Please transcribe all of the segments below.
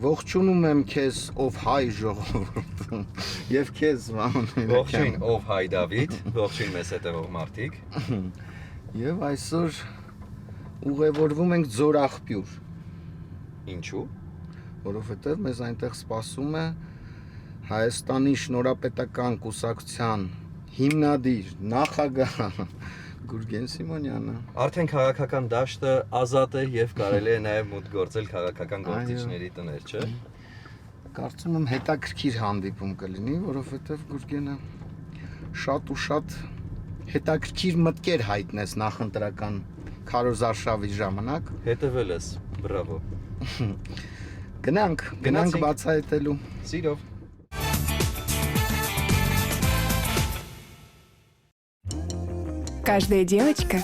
Ողջունում եմ քեզ ով հայ ժողովուրդ եւ քեզ Մանուել Ողջույն ով հայ Դավիթ, ողջույն մեզ հետևող մարդիկ։ Եվ այսօր ուղևորվում ենք Ձորախպյուր։ Ինչու՞։ Որովհետեւ մեզ այնտեղ սպասում է Հայաստանի Շնորհապետական կուսակցության հիմնադիր նախագահ Գուրգեն Սիմոնյանը։ Արդեն քաղաքական դաշտը ազատ է եւ կարելի է նաեւ մուտք գործել քաղաքական գործիչների տներ, չէ՞։ Կարծում եմ հետաքրքիր հանդիպում կլինի, որովհետեւ Գուրգենը շատ ու շատ հետաքրքիր մտքեր հայտնեց նախընտրական քարոզարշավի ժամանակ։ Հետևել ես, բրավո։ Գնանք բացահայտելու։ Սիրով։ Каждая девочка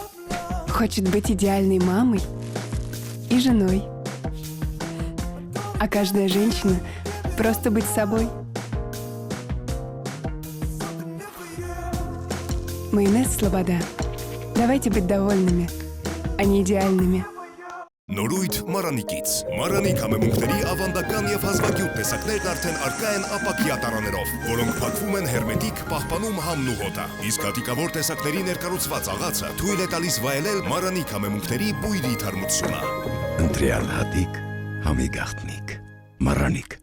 хочет быть идеальной мамой и женой. А каждая женщина просто быть собой. Майонез Слобода. Давайте быть довольными, а не идеальными. Նորույթ Մարանիկից։ Մարանիկ համեմունքների ավանդական եւ հազվագյուտ տեսակներն արդեն առկա են ապակյա տարաներով, որոնք փակվում են հերմետիկ, պահպանում համն ու հոտը։ Իսկ հատիկավոր տեսակների ներկառուցված աղացը թույլ է տալիս վայելել Մարանիկ համեմունքների բույրի թարմությունը։ Ընտրյալ հատիկ, համի գաղտնիք, Մարանիկ։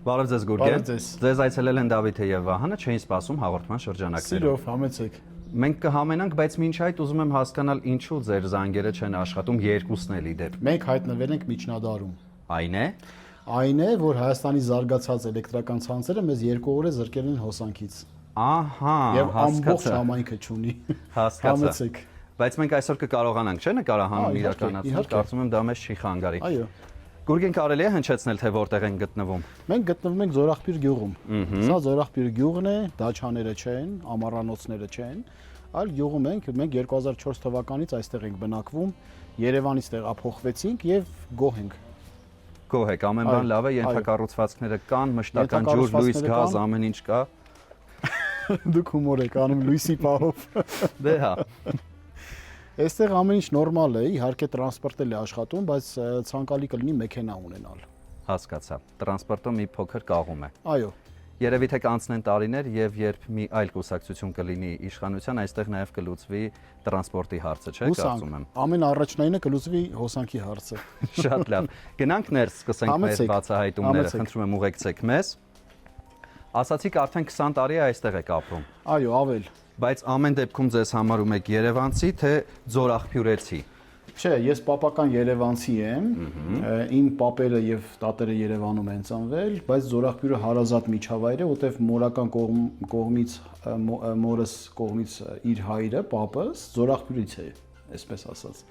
Բարև ձեզ Գուրգեն։ Բարև ձեզ։ Ձեզ այցելել են Դավիթը եւ Վահանը, չէին սպասում հաղորդման շրջանակներում։ Սիրով համեցեք։ Մենք կհամենանք, բայց մինչ այդ ուզում եմ հասկանալ ինչու ձեր զանգերը չեն աշխատում, երկուսն էլ իդեպ։ Մենք հայտնվել ենք միջնադարում։ Այն է։ Այն է, որ Հայաստանի զարգացած էլեկտրական ցանցերը մեզ 2 օր է զրկել են հոսանքից։ Ահա, Եվ ամբողջ հասկացա։ համայնքը չունի։ Հասկացա։ Համեցեք։ Բայց մենք այսօր կկարողանանք, չէ՞, նկարահանում Իհարկե, իրականացնել, իհարկե։ կարծում եմ դա մեզ չի խանգարի։ Այո։ Գուրգեն, կարելի է հնչեցնել, թե որտեղ են գտնվում։ Մենք գտնվում ենք Զորախպյուր գյուղում։ Սա Զորախպյուր գյուղն է, դաչաները չեն, ամառանոցները չեն, այլ գյուղում ենք, մենք 2004 թվականից այստեղ ենք բնակվում, Երևանից տեղափոխվեցինք եւ գոհ ենք։ Գոհ եք, ամեն բան լավ է, ենթակառուցվածքները կան, մշտական ջուր, լույս, գազ, ամեն ինչ կա։ Դուք հումոր եք անում լույսի պահով։ Դե հա։ Այստեղ ամեն ինչ նորմալ է, իհարկե տրանսպորտը է աշխատում, բայց ցանկալի կլինի մեքենա ունենալ։ Հասկացա։ Տրանսպորտը մի փոքր կաղում է։ Այո։ Երևի թե կանցնեն տարիներ եւ երբ մի այլ կուսակցություն կլինի իշխանության, այստեղ նաեւ կլուծվի տրանսպորտի հարցը, չէ՞, կարծում եմ։ Ամեն առաջնայինը կլուծվի հոսանքի հարցը։ Շատ լավ։ Գնանք ներս, սկսենք մեր բացահայտումները, խնդրում եմ ուղեկցեք մեզ։ Ասացիք արդեն 20 տարի է այստեղ եք ապրում։ Այո, ավել։ Բայց ամեն դեպքում ձեզ համարում եք Երևանցի, թե Ձորախպյուրեցի։ Չէ, ես պապական Երևանցի եմ, իմ պապերը եւ տատերը Երևանում են ծնվել, բայց Զորախպյուրը հարազատ միջավայր է, որտեվ մորական կողմից մորս կողմից իր հայրը, պապս Զորախպյուրից է, այսպես ասած։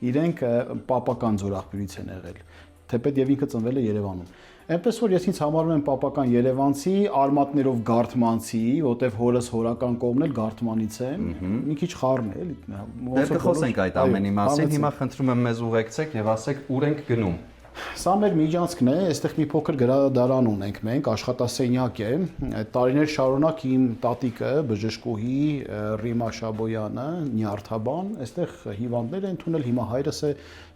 Իրենք պապական Զորախպյուրից են եղել, թեպետ եւ ինքը ծնվել է Երևանում։ Այնպես որ ես ինձ համարում եմ պապական Երևանցի, արմատներով Գարթմանցի, որտեվ հորս հորական կողմն էլ Գարթմանից է, մի քիչ խառն է, էլի։ Դեռ կխոսենք այդ ամենի մասին, հիմա խնդրում եմ մեզ ուղեկցեք եւ ասեք ուր ենք գնում։ Սա մեր միջանցքն է, այստեղ մի փոքր գրադարան ունենք մենք, աշխատասենյակ է։ Տարիներ շարունակ իմ տատիկը, բժշկուհի Ռիմա Շաբոյանը, նյարդաբան, այստեղ հիվանդներ են ընդունել, հիմա հայրս է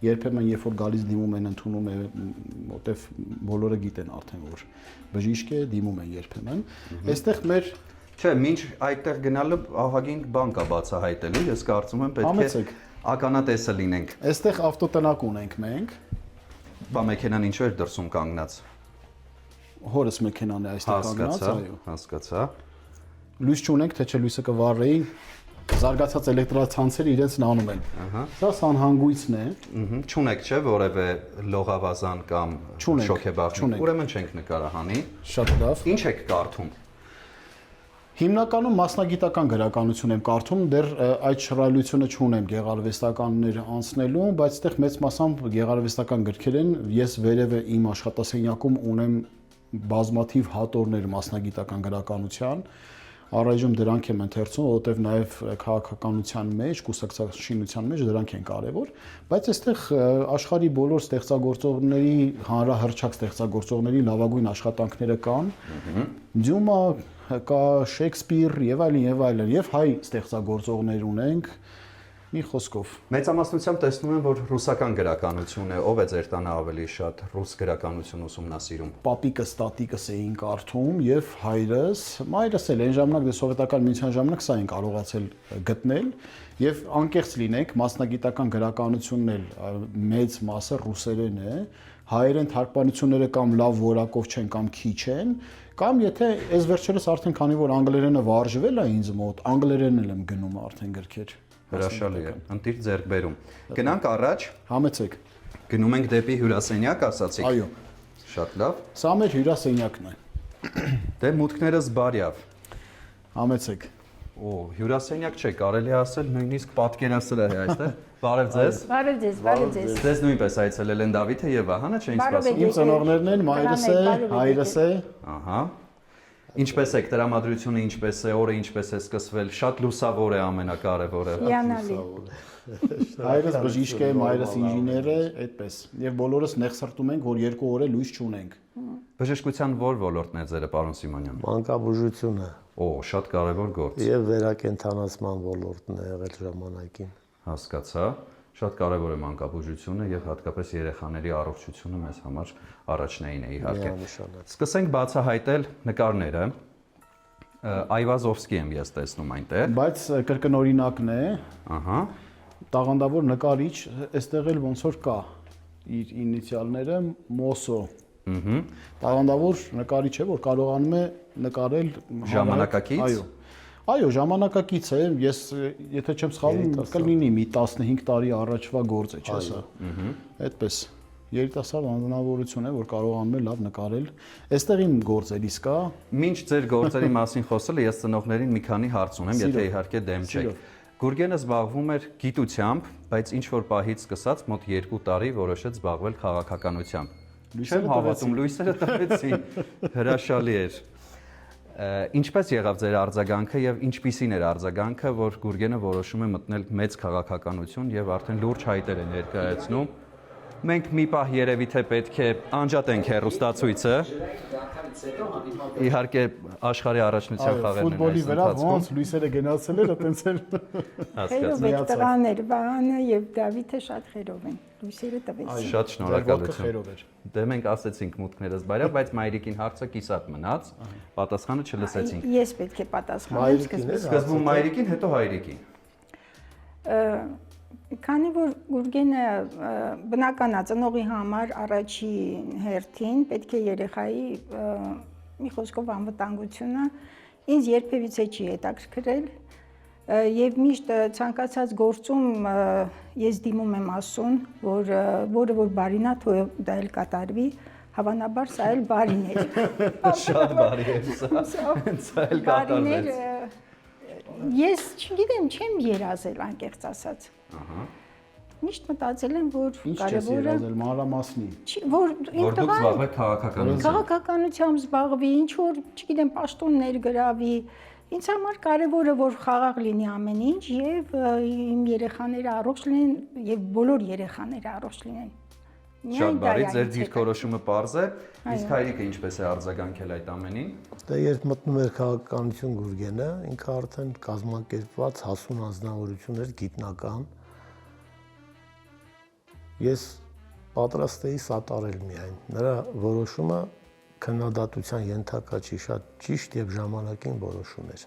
երբեմն երբ որ գալիս դիմում են ընդունում է, որտեվ բոլորը գիտեն արդեն որ բժիշկ է, դիմում են երբեմն։ Այստեղ մեր Չէ, մինչ այդտեղ գնալը ահագին բան կա բացահայտելու, ես կարծում եմ պետք է ականատեսը լինենք։ Այստեղ ավտոտնակ ունենք մենք։ Բա մեքենան ինչու էր դրսում կանգնած։ Հորս մեքենան է այստեղ կանգնած, այո։ Հասկացա։ Լույս չունենք, թե չէ լույսը կվառեին։ Զարգացած էլեկտրացանցերը իրենց նանում են։ Սա սանհանգույցն է։ Չունեք չէ որևէ լողավազան կամ շոքեբախ։ Ուրեմն չենք նկարահանի։ Շատ լավ։ Ինչ եք կարդում։ Հիմնականում մասնագիտական գրականություն եմ կարդում, դեռ այդ շռայլությունը չունեմ գեղարվեստականներ անցնելու, բայց այդտեղ մեծ մասամբ գեղարվեստական գրքեր են։ Ես վերևը իմ աշխատասենյակում ունեմ բազմաթիվ հատորներ մասնագիտական գրականության, առայժմ դրանք եմ ընթերցում, որովհետև նաև քաղաքականության մեջ, կուսակցությունության մեջ դրանք են կարևոր, բայց այստեղ աշխարհի բոլոր ստեղծագործողների, հանրահռչակ ստեղծագործողների լավագույն աշխատանքները կան։ Դյումա կա Շեքսպիր եւ այլն, եւ հայ ստեղծագործողներ ունենք։ Մի խոսքով Մեծամասնությամբ տեսնում եմ, որ ռուսական գրականություն է, ով է ձեր տանը ավելի շատ ռուս գրականություն ուսումնասիրում։ Պապիկս, տատիկս էին կարդում եւ հայրս, մայրս էլ այն ժամանակ դե սովետական միության ժամանակ սա են կարողացել գտնել եւ անկեղծ լինենք, մասնագիտական գրականությունն էլ մեծ մասը ռուսերեն է, հայերեն թարգմանությունները կամ լավ որակով չեն կամ քիչ են, կամ եթե այս վերջերս արդեն քանի որ անգլերենը վարժվել է ինձ մոտ, անգլերենն եմ գնում արդեն գրքեր։ Հրաշալի է, ընտիր ձեռք բերում։ Գնանք առաջ։ Համեցեք։ Գնում ենք դեպի հյուրասենյակ, ասացիք։ Այո։ Շատ լավ։ Սա մեր հյուրասենյակն է։ Դե մուտքներս բարյավ։ Համեցեք։ Օ, հյուրասենյակ չէ, կարելի ասել նույնիսկ պատկերասրահ է այստեղ։ Բարև ձեզ։ Բարև ձեզ, բարև ձեզ։ Ձեզ նույնպես այցելել են Դավիթը եւ Վահանը, չէին սպասում։ Իմ ծնողներն են, մայրս է, հայրս է։ Ահա։ Ինչպես է տրամադրությունը, ինչպես է օրը, ինչպես է սկսվել, շատ լուսավոր է ամենակարևորը։ Հիանալի։ Հայրս բժիշկ է, մայրս ինժեներ է, այդպես։ Եվ բոլորս նեղսրտում ենք, որ 2 օր է լույս չունենք։ Բժշկության ո՞ր ոլորտն է ձերը, պարոն Սիմոնյան։ Մանկաբուժությունը Օ, շատ կարևոր գործ։ եւ վերակենդանացման ոլորտն է եղել ժամանակին։ Հասկացա։ Շատ կարևոր է մանկաբուժությունը եւ հատկապես երեխաների առողջությունը մեզ համար առաջնային է իհարկե։ Սկսենք բացահայտել նկարները։ Այվազովսկի եմ ես տեսնում այնտեղ։ Բայց կրկնօրինակն է։ Ահա։ Տաղանդավոր նկարիչ, այստեղ էլ ոնց որ կա իր ինիցիալները Մոսո։ Տաղանդավոր նկարիչ է, որ կարողանում է նկարել ժամանակակից։ Այո, ժամանակակից է, ես եթե չեմ սխալվում, կլինի մի 15 տարի առաջվա գործ է, չէ՞ սա։ Այդպես երիտասարդ անձնավորություն է, որ կարողանում է լավ նկարել։ Այստեղ իմ գործերից կա։ Մինչ ձեր գործերի մասին խոսելը, ես ծնողներին մի քանի հարց ունեմ, եթե իհարկե դեմ չեք։ Գուրգենը զբաղվում էր գիտությամբ, բայց ինչ որ պահից սկսած մոտ 2 տարի որոշեց զբաղվել քաղաքականությամբ։ Չեմ հավատում, լույսերը տվեցին։ Հրաշալի էր։ Ինչպես եղավ ձեր արձագանքը եւ ինչպիսին էր արձագանքը, որ Գուրգենը որոշում է մտնել մեծ քաղաքականություն եւ արդեն լուրջ հայտեր է ներկայացնում։ Մենք մի պահ երևի թե պետք է անջատենք հեռուստացույցը։ Իհարկե աշխարհի առաջնության խաղերն են։ Ֆուտբոլի վրա ոնց լույսերը գնացել էր, այտենց էլ Խերով եք տղաներ, Վահանը եւ Դավիթը շատ խերով են։ Լույսերը տվեցին։ Շատ շնորհակալություն։ Դե մենք ասեցինք մուտքներս բարյավ, բայց մայրիկին հարցը կիսատ մնաց, պատասխանը չլսեցինք։ Ես պետք է պատասխանեմ Սկզբում մայրիկին, հետո հայրիկին։ Քանի որ Գուրգենը բնական է ծնողի համար առաջին հերթին պետք է երեխայի մի խոսքով անվտանգությունը ինձ երբևիցե չի հետաքրքրել եւ միշտ ցանկացած գործում ես դիմում եմ ասուն, որը որ բարին է, թող դա էլ կատարվի, հավանաբար սա էլ բարին է։ Շատ բարի է սա։ Սա էլ կատարվեց։ Ես չգիտեմ, չեմ երազել անկեղծ ասած։ Ահա։ Միշտ մտածել եմ, որ կարևորը մանրամասնի։ Որ դուք զբաղվեք քաղաքականությամբ։ Քաղաքականությամբ զբաղվի, ինչ որ, չգիտեմ, պաշտոններ գրավի։ Ինձ համար կարևորը որ խաղաղ լինի ամեն ինչ եւ իմ երեխաները առողջ լինեն եւ բոլոր երեխաները առողջ լինեն։ Շատ բարի, ձեր դիրքորոշումը պարզ է, իսկ հայրիկը ինչպես է արձագանքել այդ ամենին։ Դե երբ մտնում էր քաղաքականություն Գուրգենը, ինքը արդեն կազմակերպված հասուն անձնավորություն էր, գիտնական։ Ես պատրաստ էի սատարել միայն։ Նրա որոշումը քննադատության ենթակա չի, շատ ճիշտ եւ ժամանակին որոշում էր։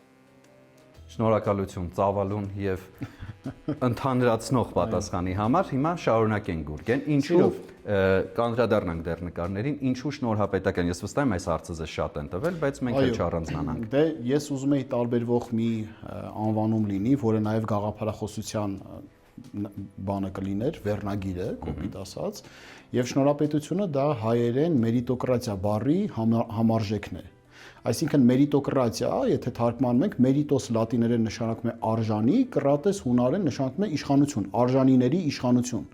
Շնորհակալություն ծավալուն եւ ընդհանրացնող պատասխանի համար։ Հիմա շարունակենք Գուրգեն։ Ինչու կանդրադառնանք դեռ նկարներին, ինչու շնորհապետական։ Ես վստահ եմ այս հարցը ձեզ շատ են տվել, բայց մենք էլ չառանձնանանք։ Դե ես ուզում եի տարբերվող մի անվանում լինի, որը նաեւ գաղափարախոսության բանը կլիներ, վերնագիրը, կոպիտ ասած, եւ շնորհապետությունը դա հայերեն մերիտոկրատիա բառի համարժեքն է։ Այսինքն մերիտոկրատիա, եթե թարգմանում ենք, մերիտոս լատիներեն նշանակում է արժանի, կրատես հունարեն նշանակում է իշխանություն, արժանիների իշխանություն։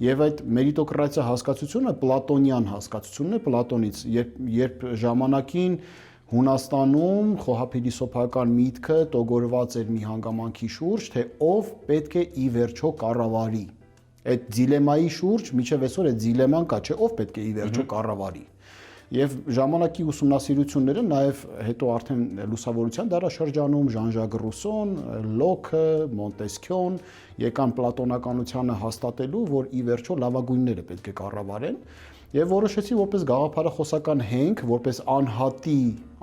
Եվ այդ մերիտոկրատիա հասկացությունը պլատոնյան հասկացությունն է Պլատոնից, երբ ժամանակին Հունաստանում խոհափիլիսոփական միտքը տոգորված էր մի հանգամանքի շուրջ, թե ով պետք է ի վերջո կառավարի։ Այդ դիլեմայի շուրջ միջև այսօր այդ դիլեման կա, չէ, ով պետք է ի վերջո կառավարի։ Եվ ժամանակի ուսումնասիրությունները նաև հետո արդեն լուսավորության դարաշրջանում Ժան-Ժակ Ռուսոն, Լոքը, Մոնտեսքյոն եկան պլատոնականությանը հաստատելու, որ ի վերջո լավագույնները պետք է կառավարեն, եւ որոշեցի որպես գաղափարախոսական հենք, որպես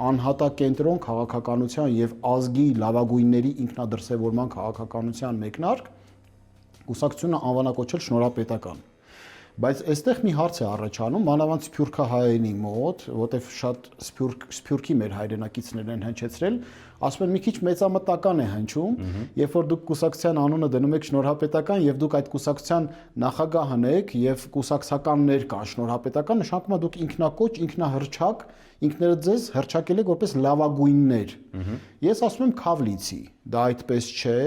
անհատակենտրոն քաղաքականության եւ ազգի լավագույնների ինքնադրսևորման քաղաքականության մեկնարկ կուսակցությունը անվանակոչել շնորհապետական։ Բայց այստեղ մի հարց է առաջանում, մանավանդ սփյուռքահայերի մոտ, որտեղ շատ սփյուռքի մեր հայրենակիցներն են հնչեցրել, ասում են մի քիչ մեծամտական է հնչում, երբ որ դուք կուսակցության անունը դնում եք շնորհապետական եւ դուք այդ կուսակցության նախագահն եք եւ կուսակցականներ կան շնորհապետական, նշանակում է դուք ինքնակոչ, ինքնահռչակ, ինքներդ ձեզ հռչակել եք որպես լավագույններ։ Ես ասում եմ քավլիցի, դա այդպես չէ,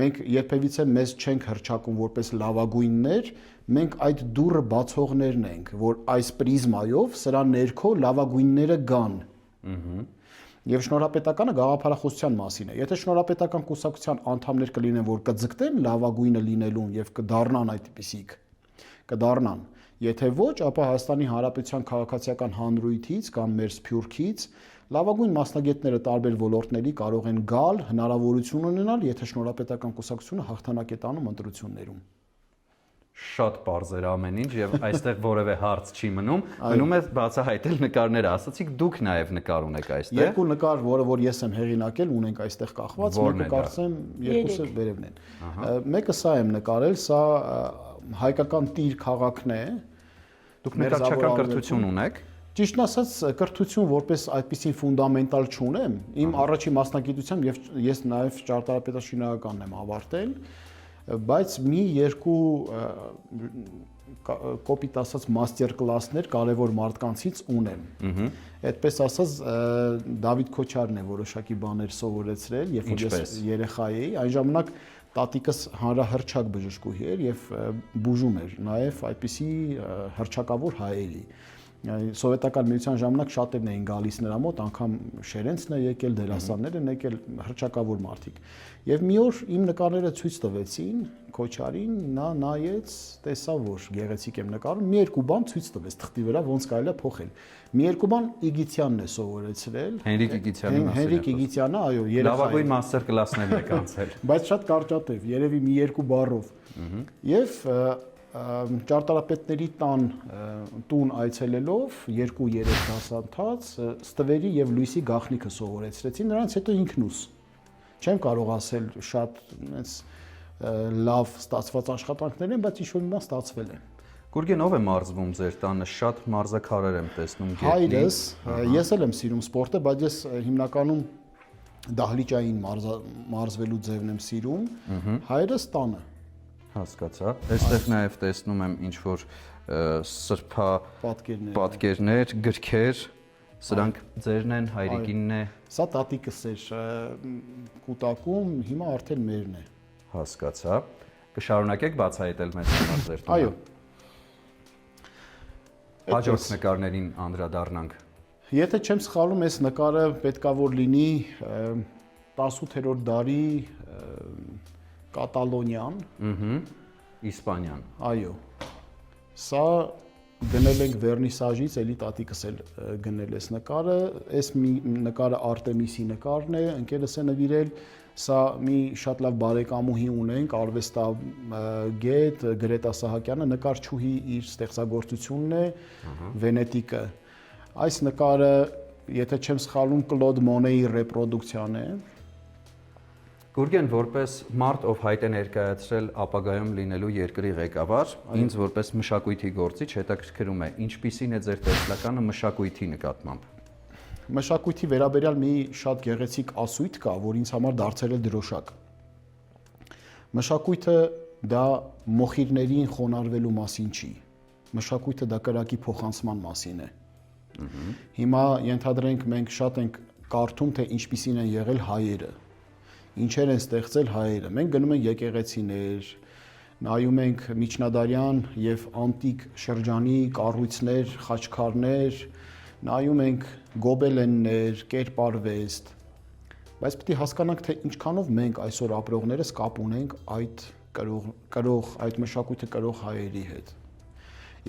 մենք երբևիցե մեզ չենք հռչակում որպես լավագույններ, մենք այդ դուռը բացողներն ենք, որ այս պրիզմայով սրա ներքո լավագույնները գան։ Եվ շնորհապետականը գաղափարախոսության մասին է։ Եթե շնորհապետական կուսակցության անդամներ կլինեն, որ կձգտեն լավագույնը լինելուն եւ կդառնան այդպիսիք, կդառնան։ Եթե ոչ, ապա Հայաստանի Հանրապետության քաղաքացիական հանրույթից կամ մեր սփյուռքից լավագույն մասնագետները տարբեր ոլորտների կարող են գալ, հնարավորություն ունենալ, եթե շնորհապետական կուսակցությունը հաղթանակ է տանում ընտրություններում։ Շատ པարզ էր ամեն ինչ եւ այստեղ որևէ հարց չի մնում, մնում է բացահայտել նկարները, ասացիք դուք նաեւ նկար ունեք այստեղ։ Երկու նկար, որ ես եմ հեղինակել, ունենք այստեղ կախված, մեկը կարծեմ երկուսը վերևն են։ Մեկը սա եմ նկարել, սա հայկական տիր քաղաքն է։ Դուք նկարչական կրթություն ունեք։ Ճիշտն ասած, կրթություն որպես այդպիսին ֆունդամենտալ չունեմ։ Իմ առաջի մասնագիտությամբ եւ ես նաեւ ճարտարապետաշինականն եմ ավարտել, բայց մի երկու կոպիտ ասած մաստեր կլասներ կարևոր մարդկանցից ունեմ։ Այդպես ասած Դավիթ Քոչարն է որոշակի բաներ սովորեցրել, երբ որ ես երեխա էի, այն ժամանակ տատիկս հանրահռչակ բժշկուհի էր եւ բուժում էր նաեւ այդպիսի հռչակավոր հայերի։ Սովետական միության ժամանակ շատերն էին գալիս նրա մոտ, անգամ Շերենցն է եկել, դերասաններ են եկել, հռչակավոր մարդիկ։ Եվ մի օր իմ նկարները ցույց տվեցին Քոչարին, նա նայեց, տեսավ, որ գեղեցիկ եմ նկարում, մի երկու բան ցույց տվեց թղթի վրա, ոնց կարելի է փոխել։ Մի երկու բան Իգիթյանն է սովորեցրել։ Հենրիկ Իգիթյանի մասին։ Հենրիկ Իգիթյանը, այո, երեխա։ Լավագույն մաստեր կլասներն եք անցել։ Բայց շատ կարճատև, երևի մի երկու բառով։ Եվ ճարտարապետների տուն այցելելով 2-3 դասընթաց Ստվերի եւ Լուիսի գաղտնիքը սովորեցրեցին, նրանց հետո ինքնուս չեմ կարող ասել շատ այնց լավ ստացված աշխատանքներ են, բայց ինչ-որ մի բան ստացվել է։ Գուրգեն, ով է մարզվում ձեր տանը, շատ մարզաքարեր եմ տեսնում գետնի։ Հայրս, ես էլ եմ սիրում սպորտը, բայց ես հիմնականում դահլիճային մարզվելու ձևն եմ սիրում, հայրս տանը։ Հասկացա։ Այստեղ նաև տեսնում եմ ինչ որ սրբա պատկերներ, գրքեր, սրանք ձերն են, հայրիկինն է։ Սա տատիկս էր կուտակում, հիմա արդեն մերն է։ Հասկացա։ Կշարունակեք բացահայտել մեզ համար ձեր տանը։ Այո։ Հաջորդ նկարներին անդրադառնանք։ Եթե չեմ սխալվում, այս նկարը պետքա որ լինի 18-րդ դարի Կատալոնիան, Իսպանիան։ Այո։ Սա գնել ենք վերնիսաժից, էլի տատիկս էլ գնել էս նկարը, այս մի նկարը Արտեմիսի նկարն է, ընկերս է նվիրել, սա մի շատ լավ բարեկամուհի ունենք, արվեստագետ Գրետա Սահակյանը, նկարչուհի իր ստեղծագործությունն է, Վենետիկը։ Այս նկարը, եթե չեմ սխալվում, Կլոդ Մոնեի ռեպրոդուկցիան է։ Գուրգեն, որպես մարդ, ով հայտ է ներկայացրել ապագայում լինելու երկրի ղեկավար, ինձ որպես մշակույթի գործիչ հետաքրքրում է, ինչպիսին է ձեր տեսլականը մշակույթի նկատմամբ։ Մշակույթի վերաբերյալ մի շատ գեղեցիկ ասույթ կա, որ ինձ համար դարձել է դրոշակ։ Մշակույթը դա մոխիրներին խոնարհվելու մասին չի։ Մշակույթը դա կրակի փոխանցման մասին է։ Հիմա ենթադրենք մենք շատ ենք կարդում, թե ինչպիսին են եղել հայերը։ Ինչեր են ստեղծել հայերը։ Մենք գնում ենք եկեղեցիներ, նայում ենք միջնադարյան եւ անտիկ շրջանի կառույցներ, խաչքարներ, նայում ենք գոբելեններ, կերպարվեստ, բայց պետք է հասկանանք, թե ինչքանով մենք այսօր ապրողներս կապ ունենք այդ կրող այդ մշակույթը կրող հայերի հետ։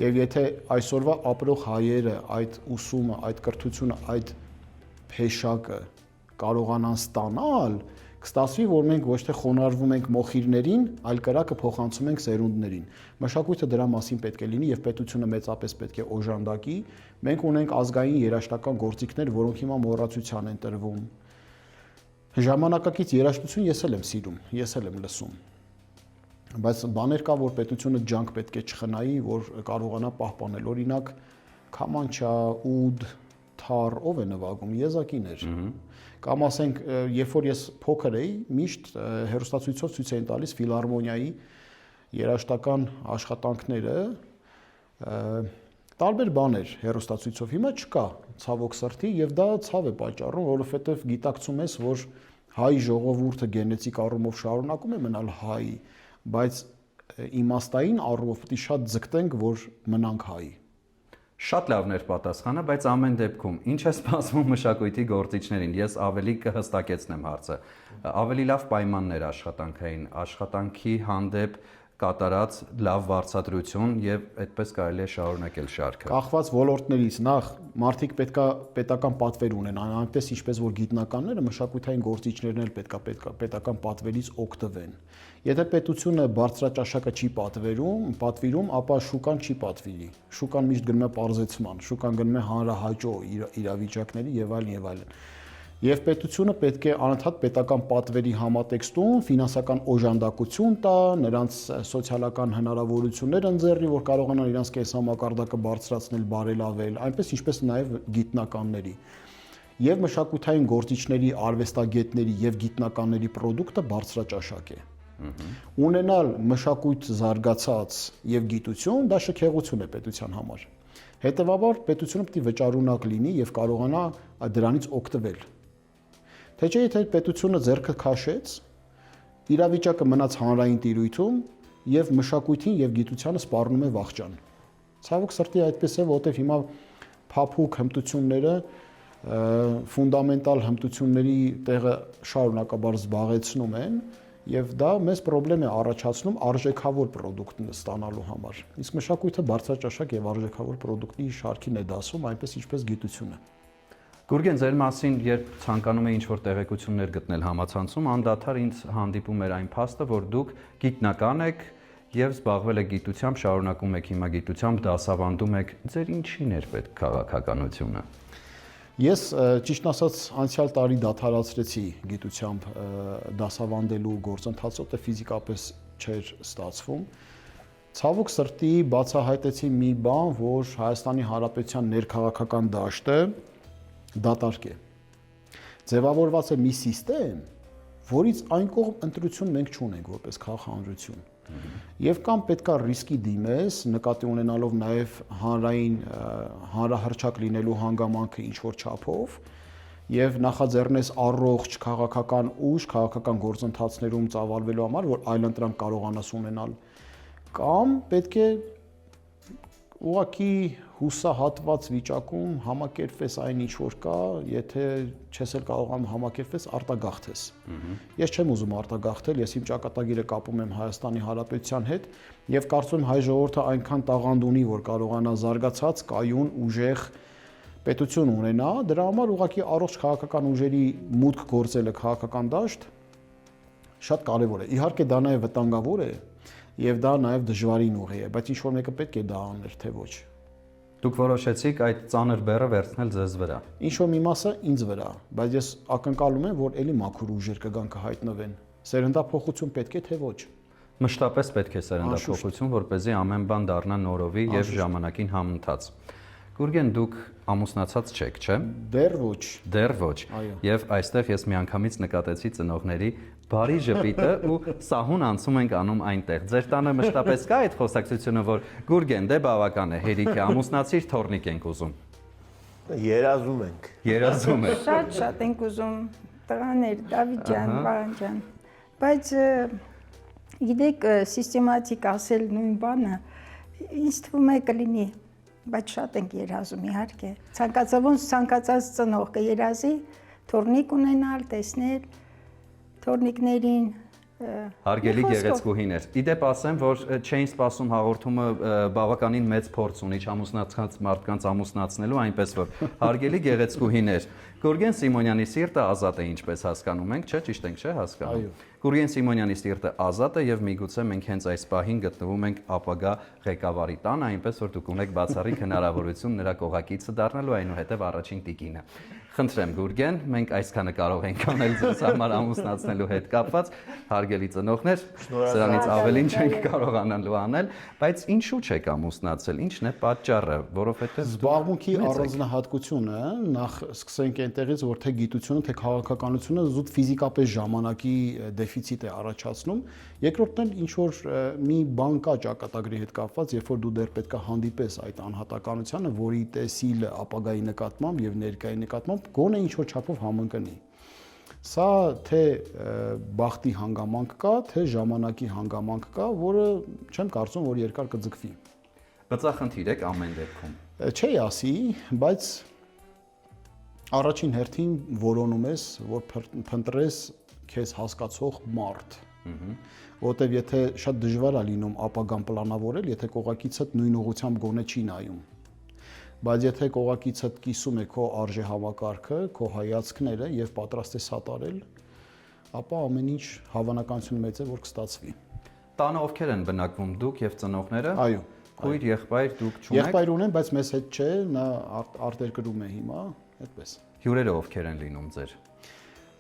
Եվ եթե այսօրվա ապրող հայերը այդ ուսումը, այդ կրթությունը, այդ փեշակը կարողանան ստանալ, կստացվի, որ մենք ոչ թե խոնարհվում ենք մոխիրներին, այլ կրակը փոխանցում ենք սերունդներին։ Մշակույթը դրա մասին պետք է լինի եւ պետությունը մեծապես պետք է օժանդակի։ Մենք ունենք ազգային երաժշտական գործիքներ, որոնք հիմա մոռացության են տրվում։ Ժամանակակից երաժշտություն ես էլ եմ սիրում, ես էլ եմ լսում։ Բայց բաներ կա, որ պետությունը ջանք պետք է չխնայի, որ կարողանա պահպանել։ Օրինակ, քամանչա, ուդ, թար, ով է նվագում, եզակիներ։ Կամ ասենք, երբ որ ես փոքր էի, միշտ հեռուստացույցով ցույց էին տալիս ֆիլհարմոնիայի երաժշտական աշխատանքները, տարբեր բաներ հեռուստացույցով։ Հիմա չկա, ցավոք սրտի, եւ դա ցավ է պատճառում, որովհետեւ գիտակցում ես, որ հայ ժողովուրդը գենետիկ առումով շարունակում է մնալ հայ, բայց իմաստային առումով պետք է շատ ձգտենք, որ մնանք հայ։ Շատ լավն էր պատասխանը, բայց ամեն դեպքում ինչ է սպասվում մշակույթի գործիչներին։ Ես ավելի կհստակեցնեմ հարցը։ Ավելի լավ պայմաններ աշխատանքային, աշխատանքի հանդեպ կատարած լավ վարձատրություն եւ այդպես կարելի է շարունակել շարքը։ Կախված ոլորտներից նախ մարդիկ պետքա պետական պատվեր ունենան, այնպես ինչպես որ գիտնականները, մշակութային գործիչներն էլ պետքա պետական պատվերից օգտվեն։ Եթե պետությունը բարձրաճաշակը չի պատվիրում, ապա շուկան չի պատվիրի։ Շուկան միշտ գնում է պարզեցման, շուկան գնում է հանրահաճո իրավիճակների եւ այլն եւ այլն։ Եվ պետությունը պետք է անընդհատ պետական պատվերի համատեքստում ֆինանսական օժանդակություն տա, նրանց սոցիալական հնարավորություններ ընձեռի, որ կարողանան իրենց կենսամակարդակը բարձրացնել, բարելավել, այնպես ինչպես նաև գիտնականների։ Եվ մշակութային գործիչների, արվեստագետների եւ գիտնականների պրոդուկտը բարձրաճաշակ է։ Ունենալ մշակույթ զարգացած եւ գիտություն, դա շքեղություն է պետության համար։ Հետևաբար պետությունը պետք է վճարունակ լինի եւ կարողանա դրանից օգտվել։ Թե չէ, եթե պետությունը ձեռքը քաշեց, իրավիճակը մնաց հանրային տիրույթում եւ մշակույթին եւ գիտությանը սպառնում է վախճան։ Ցավոք սրտի այդպես է, որովհետեւ հիմա փափուկ հմտությունները, ֆունդամենտալ հմտությունների տեղը շարունակաբար զբաղեցնում են եւ դա մեծ խնդրեմ է առաջացնում արժեքավոր պրոդուկտ ստանալու համար։ Իսկ մշակույթը բարձրաճաշակ եւ արժեքավոր պրոդուկտի շարքին է դասում, այնպես ինչպես գիտությունը։ Գուրգեն, ձեր մասին, երբ ցանկանում եք ինչ-որ տեղեկություններ գտնել համացանցում, անդադար ինձ հանդիպում էր այն փաստը, որ դուք գիտնական եք եւ զբաղվել եք գիտությամբ, շարունակում եք հիմա գիտությամբ, դասավանդում եք, ձեր ինչին էր պետք քաղաքականությունը։ Ես ճիշտ ասած անցյալ տարի դադարեցրեցի գիտությամբ դասավանդելու գործընթացը, որտեղ ֆիզիկապես չէր ստացվում։ Ցավոք սրտի բացահայտեցի մի բան, որ Հայաստանի Հանրապետության ներքաղաքական դաշտը դատարկ է։ Ձևավորված է մի համակարգ, որից այն կողմ ընտրություն մենք չունենք որպես քաղաքականություն։ Եվ կամ պետքա ռիսկի դիմես, նկատի ունենալով նաև հանրահռչակ լինելու հանգամանքը ինչ-որ չափով, եւ նախաձեռնես առողջ քաղաքական ուժ, քաղաքական գործընթացներում ծավալվելու համար, որ այլընտրանք կարողանաս ունենալ, կամ պետք է ուղղակի հուսահատված վիճակում համակերպվես այն ինչ որ կա, եթե չես էլ կարողանում համակերպվես, արտագաղթես։ Ես չեմ ուզում արտագաղթել, ես իմ ճակատագիրը կապում եմ Հայաստանի Հանրապետության հետ եւ կարծում եմ հայ ժողովուրդը այնքան տաղանդ ունի, որ կարողանա զարգացած, կայուն, ուժեղ պետություն ունենա, դրա համար ուղղակի առողջ քաղաքական ուժերի մուտք գործելը քաղաքական դաշտ շատ կարեւոր է։ Իհարկե դա նաեւ վտանգավոր է եւ դա նաեւ դժվարին ուղի է, բայց ինչ որ մեկը պետք է դա աներ, թե ոչ։ Դուք որոշեցիք այդ ծանր բեռը վերցնել ձեզ վրա։ Ինչ որ մի մասը ինձ վրա, բայց ես ակնկալում եմ, որ ելի մաքուր ուժեր կգան կհայտնվեն։ Սերնդափոխություն պետք է, թե ոչ։ Մշտապես պետք է սերնդափոխություն, որպեսզի ամեն բան դառնա նորովի եւ ժամանակին համընթաց։ Գուրգեն, դուք ամուսնացած չեք, չէ՞։ Դեռ ոչ։ Դեռ ոչ։ Եվ այստեղ ես միանգամից նկատեցի ծնողների բարի ժպիտը ու սահուն անցում ենք անում այնտեղ։ Ձեր տանը մշտապես կա այդ խոսակցությունը, որ Գուրգեն, դե բավական է, հերիք է, ամուսնացիր, թորնիկ ենք ուզում։ Երազում ենք։ Երազում եք։ Շատ ենք ուզում, տղաներ, Դավիթ ջան, Վահան ջան։ Բայց գիտեք, սիստեմատիկ ասել նույն բանը, ինձ թվում է կլինի բայց շատ ենք երազում իհարկե։ Ցանկացած ծնող կերազի թորնիկ ունենալ, տեսնել թորնիկներին։ Հարգելի գեղեցկուհիներ, իդեպ ասեմ, որ չէին սպասում հաղորդումը բավականին մեծ փորձ ունի չամուսնացած մարդկանց ամուսնացնելու, այնպես որ հարգելի գեղեցկուհիներ, Գուրգեն Սիմոնյանի սիրտը ազատ է, ինչպես հասկանում ենք, չէ՞, ճիշտ ենք, չէ՞, հասկանում։ Գուրգեն Սիմոնյանի սիրտը ազատ է եւ միգուցե մենք հենց այս պահին գտնվում ենք ապագա ղեկավարի տանը, այնպես որ դուք ունեք բացառիկ հնարավորություն նրա կողակիցը դառնալու, այնուհետև առաջին տիկինը։ Խնդրեմ Գուրգեն, մենք այսքանը կարող ենք անել ձեզ համար ամուսնացնելու հետ կապված, հարգելի ծնողներ, սրանից ավելին չենք կարողանալու անել, բայց ինչու չեք ամուսնացել, ինչն է պատճառը, որովհետև զբաղմունքի առանձնահատկությունը, նախ սկսենք այնտեղից, որ թե գիտությունը, թե քաղաքականությունը զուտ ֆիզիկապես ժամանակի դեֆիցիտ է առաջացնում, երկրորդն էլ ինչ որ մի բան կա ճակատագրի հետ կապված, երբ որ դու դեռ պետք է հանդիպես այդ անհատականությանը, որի տեսիլը ապագայի նկատմամբ եւ ներկայի նկատմամբ գոնե ինչ որ չափով համընկնի։ Սա թե բախտի հանգամանք կա, թե ժամանակի հանգամանք կա, որը չեմ կարծում, որ երկար կձգվի։ բծախնդիր եք ամեն դեպքում։ Չի ասի, բայց առաջին հերթին որոնում ես, որ փնտրես քեզ հասկացող մարդ։ Որտեվ եթե շատ դժվար է լինում ապագան պլանավորել, եթե կողակիցդ նույն ուղղությամբ գոնե չի նայում։ Բայց եթե կողակիցդ կիսում է քո արժե համակարգը, քո հայացքները եւ պատրաստ է սատարել, ապա ամեն ինչ հավանականություն մեծ է, որ կստացվի։ Տանը ովքեր են բնակվում, դուք եւ ծնողները։ Այո։ Քույր, եղբայր դուք չունեք։ Եղբայր ունեմ, բայց մեզ հետ չէ, նա արտերկրում է հիմա, այդպես։ Հյուրերը ովքեր են լինում ձեր։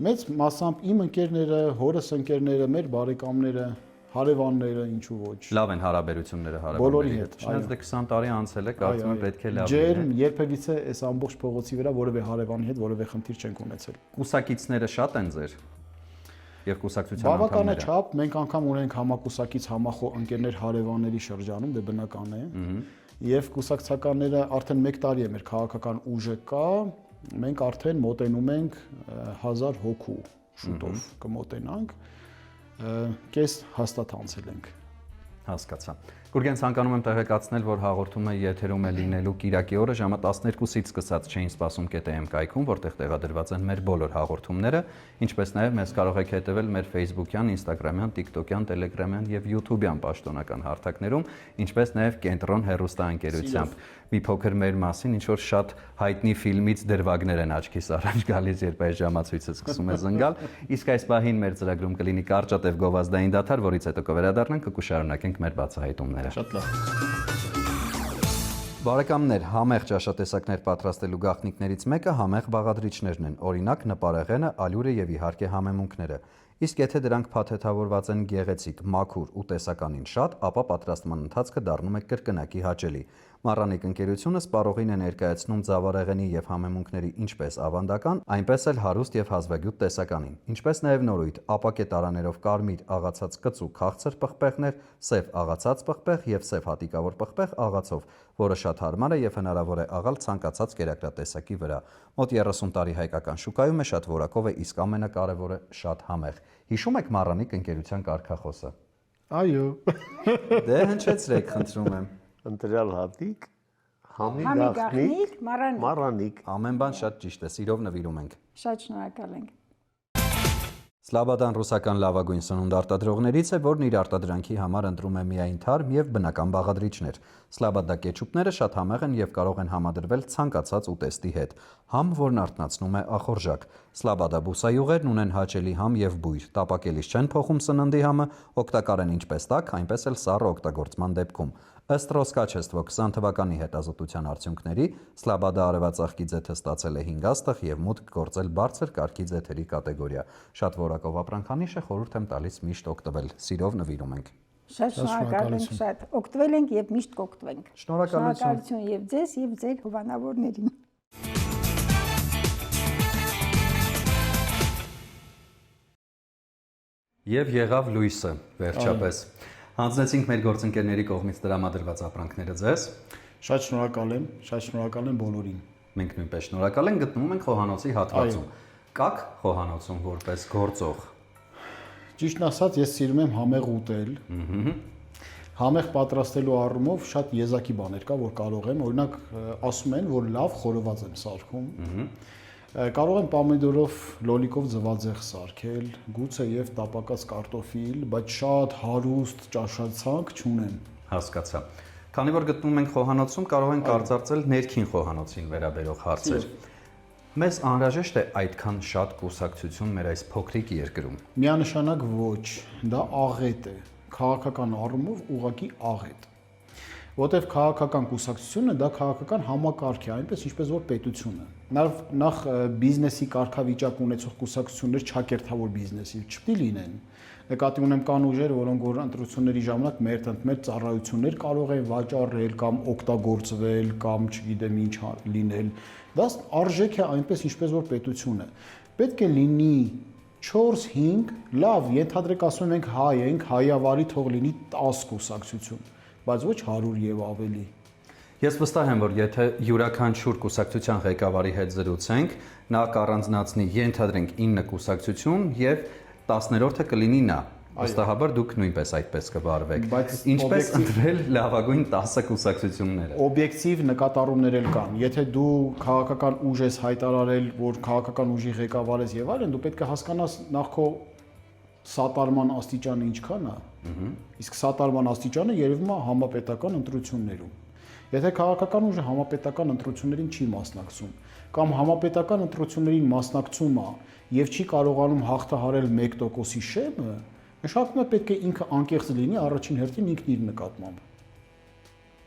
Մեծ մասամբ իմ ընկերները, հորս ընկերները, մեր բարեկամները, հարևանները, ինչու ոչ։ Լավ են հարաբերությունները Բոլորի հարևանների հետ, Չնայած դե 20 տարի անցել է, կարծում եմ պետք է լավ Ջերմ, երբևիցե այս ամբողջ փողոցի վրա որևէ հարևանի հետ որևէ խնդիր չենք ունեցել։ Կուսակիցները շատ են ձեր։ Եվ կուսակցության Բավական է անդամները։ չափ, մենք անգամ ունենք համակուսակից համախոհ ընկերներ հարևանների շրջանում, դե բնական է։ Եվ կուսակցականները արդեն 1 տարի է մեր քաղաքական ուժը կա, մենք արդեն մոտենում ենք 1000 հոգու շուտով կմոտենանք, կես հաստատ անցել ենք։ Հասկացա։ Գուրգեն, ցանկանում եմ տեղեկացնել, որ հաղորդումը եթերում է լինելու Կիրակի օրը ժամը 12-ից սկսած չէին սպասում KTM կայքում, որտեղ տեղադրված են մեր բոլոր հաղորդումները, ինչպես նաև մեզ կարող եք հետևել մեր Facebook-յան, Instagram-յան, TikTok-յան, Telegram-յան եւ YouTube-յան պաշտոնական հարթակներում, ինչպես նաև Կենտրոն հեռուստաընկերությամբ։ Մի փոքր մեր մասին, ինչ որ շատ հայտնի ֆիլմից դրվագներ են աչքիս առաջ գալիս, երբ այս ժամացույցը սկսում է զնգալ, իսկ այս պահին մեր ծրագրում կլինի կարճատև գովազդային դադար, որից հետո կվերադառնանք, կշարունակենք մեր բացահայտումները։ Շատ լավ։ Բարեկամներ, համեղ ճաշատեսակներ պատրաստելու գաղտնիքներից մեկը համեղ բաղադրիչներն են, օրինակ նպարեղենը, ալյուրը եւ իհարկե համեմունքները։ Իսկ եթե դրանք փաթեթավորված են գեղեցիկ, մաքուր ու տեսականին շատ, ապա պատրաստման ընթացքը դառնում է կրկնակի հաճելի։ Մառանիկ ընկերությունը սպառողին է ներկայացնում ձավարեղենի եւ համեմունքների ինչպես ավանդական, այնպես էլ հարուստ եւ հազվագյուտ տեսականին, ինչպես նաեւ նորույթ, ապակե տարաներով կարմիր աղացած կծու քաղցր պղպեղներ, սև աղացած պղպեղ եւ սև հատիկավոր պղպեղ աղացով, որը շատ հարմար է եւ հնարավոր է աղալ ցանկացած կերակրատեսակի վրա։ Մոտ 30 տարի հայկական շուկայում է, շատ որակով է, իսկ ամենակարևորը շատ համեղ։ Հիշում եք Մառանիկ ընկերության կարգախոսը։ Այո։ Դե հնչեցրեք, խնդրում եմ։ Ընտրյալ հատիկ, համի Համի գաղտնիք, գաղտնիք, մառանիկ։ մառանիկ։ Ամեն բան շատ ճիշտ է, սիրով նվիրում ենք։ Շատ շնորհակալ ենք։ Սլաբադան ռուսական լավագույն սնունդ արտադրողներից է, որն իր արտադրանքի համար ընտրում է միայն թարմ եւ բնական բաղադրիչներ։ Սլաբադա կեչուպները շատ համեղ են եւ կարող են համադրվել ցանկացած ուտեստի հետ։ Համ, որն արթնացնում է ախորժակ։ Սլաբադա բուսայուղերն ունեն հաճելի համ եւ բույր։ Տապակելիս չեն փոխում սննդի համը, օգտակար են ինչպես տաք, այնպես էլ սառը օգտագործման դեպքում։ Ըստ Ռոսկաչեստվո 20 թվականի հետազոտության արդյունքների, Սլաբադա արևածաղկի ձեթը ստացել է 5 աստղ եւ մուտք գործել բարձր կարգի ձեթերի կատեգորիա։ Շատ որակով ապրանքանիշ է, խորհուրդ եմ տալիս միշտ օգտվել։ Սիրով նվիրում ենք։ Շատ շնորհակալ ենք, շատ օգտվել ենք եւ միշտ կօգտվենք։ Շնորհակալություն եւ ձեզ եւ ձեր հովանավորներին։ Եւ եղավ լույսը, վերջապես։ Հանձնեցինք մեր գործընկերների կողմից տրամադրված ապրանքները ձեզ։ Շատ շնորհակալ եմ բոլորին։ Մենք նույնպես շնորհակալ ենք, գտնվում ենք խոհանոցի հատվածում։ Կաք խոհանոցում որպես գործող։ Ճիշտն ասած, ես սիրում եմ համեղ ուտել։ Համեղ պատրաստելու առումով շատ եզակի բաներ կա, որ կարող եմ, օրինակ ասում են, որ լավ խորոված եմ սարքում։ Կարող եմ պոմիդորով, լոլիկով ձվածեղ սարքել, գուցե եւ տապակած կարտոֆիլ, բայց շատ հարուստ ճաշացանկ չունեմ։ Հասկացա։ Քանի որ գտնվում ենք խոհանոցում, կարող ենք արծարծել ներքին խոհանոցին վերաբերող հարցեր։ Մեզ անհրաժեշտ է այդքան շատ կուսակցություն մեր այս փոքրիկ երկրում։ Միանշանակ ոչ, դա աղետ է, քաղաքական առումով ուղղակի աղետ։ Որտեվ քաղաքական կուսակցությունը դա քաղաքական համակարգ է, այնպես ինչպես որ պետությունը։ Նախ բիզնեսի կարգավիճակ ունեցող կուսակցություններ չակերտավոր բիզնեսի չպետք է լինեն։ Նկատի ունեմ կան ուժեր, որոնք որ ընտրությունների ժամանակ մեր ծառայություններ կարող են վաճառել կամ օգտագործվել կամ չգիտեմ ինչ լինել։ Դա արժեք է այնպես ինչպես որ պետությունը։ Պետք է լինի 4-5 լավ, ենթադրեք ասում ենք հայ ենք, հայավարի թող լինի 10 կուսակցություն, բայց ոչ 100 եւ ավելի։ Ես վստահ եմ, որ եթե յուրաքանչյուր կուսակցության ղեկավարի հետ զրուցենք, նա կառանձնացնի ենթադրենք 9 կուսակցություն եւ 10-րդը կլինի նա։ Վստահաբար դուք նույնպես այդպես կվարվեք։ Ինչպես ընտրել լավագույն 10 կուսակցությունները։ Օբյեկտիվ նկատառումներ էլ կան։ Եթե դու քաղաքական ուժ ես հայտարարել, որ քաղաքական ուժի ղեկավար ես եւ այլն, դու պետք է հասկանաս նախ քո սատարման աստիճանը ինչքան է։ Իսկ սատարման աստիճանը երևում է համապետական ընտրություններում։ Եթե քաղաքական ուժը համապետական ընտրություններին չի մասնակցում կամ համապետական ընտրություններին մասնակցում է եւ չի կարողանում հաղթահարել 1%-ի շեմը, նշանակում է պետք է ինքը անկեղծ լինի առաջին հերթին ինքն իր նկատմամբ։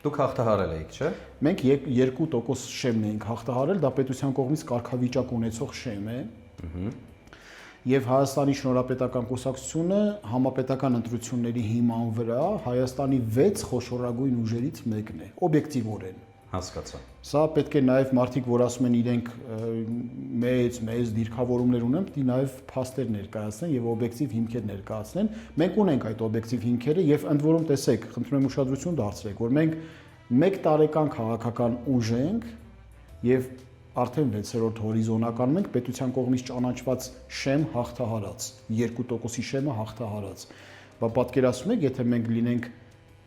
Դուք հաղթահարել եք, չէ՞։ Մենք 2% շեմն էինք հաղթահարել, դա պետության կողմից կարգավիճակ ունեցող շեմ է։ Եվ Հայաստանի Շնորհապետական կուսակցությունը համապետական ընտրությունների հիման վրա Հայաստանի 6 խոշորագույն ուժերից մեկն է, օբյեկտիվորեն։ Հասկացա։ Սա պետք է նաև մարդիկ, որ ասում են իրենք մեծ դիրքավորումներ ունեն, պետք է նաև փաստեր ներկայացնեն եւ օբյեկտիվ հիմքեր ներկայացնեն։ Մենք ունենք այդ օբյեկտիվ հիմքերը եւ ընդ որում տեսեք, խնդրում եմ ուշադրություն դարձրեք, որ մենք 1 տարեկան քաղաքական ուժ ենք եւ արդեն 6-րդ հորիզոնականում ենք պետության կողմից ճանաչված շեմ հաղթահարած, 2%-ի շեմը հաղթահարած։ Բա պատկերացնում եք, եթե մենք լինենք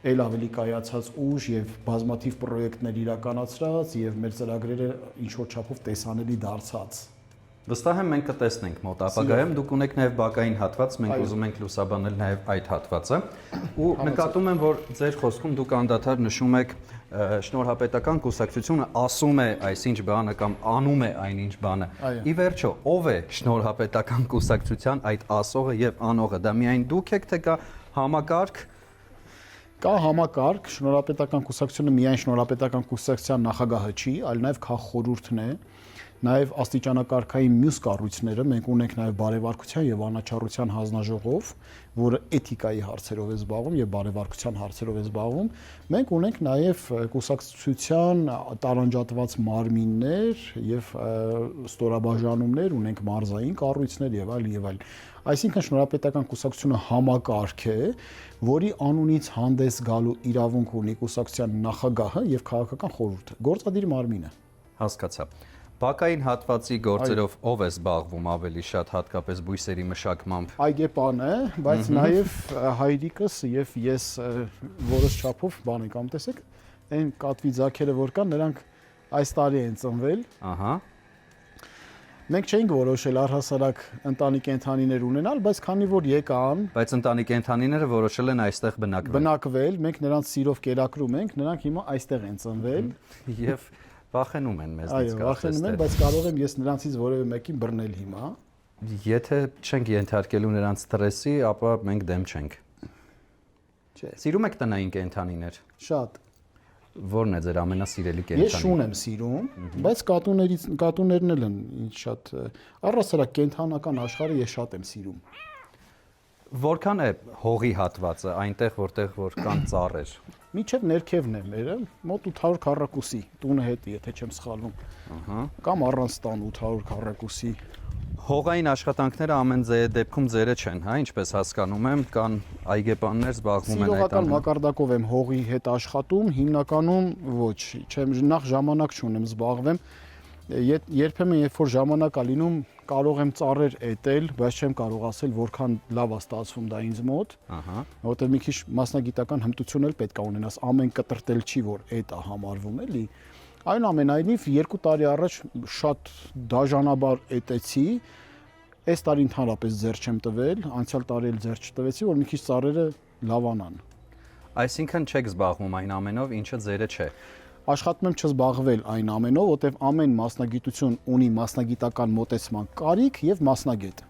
ել ավելի կայացած ուժ եւ բազմաթիվ պրոյեկտներ իրականացրած եւ մեր ծրագրերը ինչ որ չափով տեսանելի դարձած։ Վստահ եմ մենք կտեսնենք մոտ ապագայում, դուք ունեք նաև բակային հատված, մենք ուզում ենք լուսաբանել նաև այդ հատվածը։ Ու նկատում եմ, որ ձեր խոսքում դուք անդադար նշում եք շնորհապետական կուսակցությունը ասում է այսինչ բանը կամ անում է այնինչ բանը։ Ի վերջո, ով է շնորհապետական կուսակցության այդ ասողը եւ անողը։ Դա միայն դուք եք, թե կա համակարգ։ Կա համակարգ, շնորհապետական կուսակցությունը միայն շնորհապետական կուսակցության նախագահը չի, այլ նաև քաղխորհուրդն է, նաև աստիճանակարգային մյուս կառույցները, մենք ունենք նաև բարևարկության եւ անաչառության հանձնաժողով, որը էթիկայի հարցերով է զբաղվում եւ բարևարկության հարցերով է զբաղվում։ Մենք ունենք նաև կուսակցության տարանջատված մարմիններ եւ ստորաբաժանումներ, ունենք մարզային կառույցներ եւ այլ եւ այլ։ Այսինքն շնորհապետական կուսակցությունը համակարգ է, որի անունից հանդես գալու իրավունք ունի կուսակցության նախագահը եւ քաղաքական խորհուրդը, գործադիր մարմինը։ Հասկացա։ Բակային հատվածի գործերով ով է զբաղվում ավելի շատ, հատկապես բույսերի մշակմամբ։ Այգեպանը, բայց նաև հայրիկս եւ ես որոշ չափով բան ենք ամ տեսեք, այն կատվի ձագերը որ կան, նրանք այս տարի են ծնվել։ Ահա։ Մենք չէինք որոշել առհասարակ ընտանի կենդանիներ ունենալ, բայց քանի որ եկան, բայց ընտանի կենդանիները որոշել են այստեղ բնակվել, մենք նրանց սիրով կերակրում ենք, նրանք հիմա այստեղ են ծնվել եւ վախենում են մեզնից կարծես։ Այո, վախենում են, բայց կարող եմ ես նրանցից որևէ մեկին բռնել հիմա։ Եթե չենք ենթարկելու նրանց ստրեսի, ապա մենք դեմ չենք։ Չէ։ Սիրում եք տնային կենդանիներ։ Շատ։ Ո՞րն է ձեր ամենասիրելի կենդանը։ Ես շուն եմ սիրում, բայց կատուներն էլ են ինչ շատ առհասարակ կենդանական աշխարհը ես շատ եմ սիրում։ Որքան է հողի հատվածը այնտեղ, որտեղ որ կան ծառեր։ Միջև ներքևն է մերը, մոտ 800 քառակուսի, տունը հետի, եթե չեմ սխալվում։ Ահա։ Կամ առանց տան 800 քառակուսի։ Հողային աշխատանքները ամեն դեպքում ձերը չեն, հա, ինչպես հասկանում եմ, կան այգեպաններ զբաղվում են այդ ամեն։ Մակարդակով եմ հողի հետ աշխատում, հիմնականում ոչ, չեմ նախ ժամանակ չունեմ զբաղվեմ։ Երբեմն երբ որ ժամանակ է լինում, կարող եմ ծառեր էտել, բայց չեմ կարող ասել որքան լավ է ստացվում դա ինձ մոտ։ Ահա։ Որտեղ մի քիչ մասնագիտական հմտություն էլ պետք է ունենաս, ամեն կտրտել չի որ էտ է համարվում էլի։ Այնուամենայնիվ 2 տարի առաջ շատ դաժանաբար էտեցի, այս տարի ընդհանրապես ձեռ չեմ տվել, անցյալ տարի էլ ձեռ չտվեցի, որ մի քիչ ծառերը լավանան։ Այսինքն չեք զբաղվում այն ամենով, ինչը ձերը չէ։ Աշխատում եմ չզբաղվել այն ամենով, որտեղ ամեն մասնագիտություն ունի մասնագիտական մոտեցման կարիք եւ մասնագետ։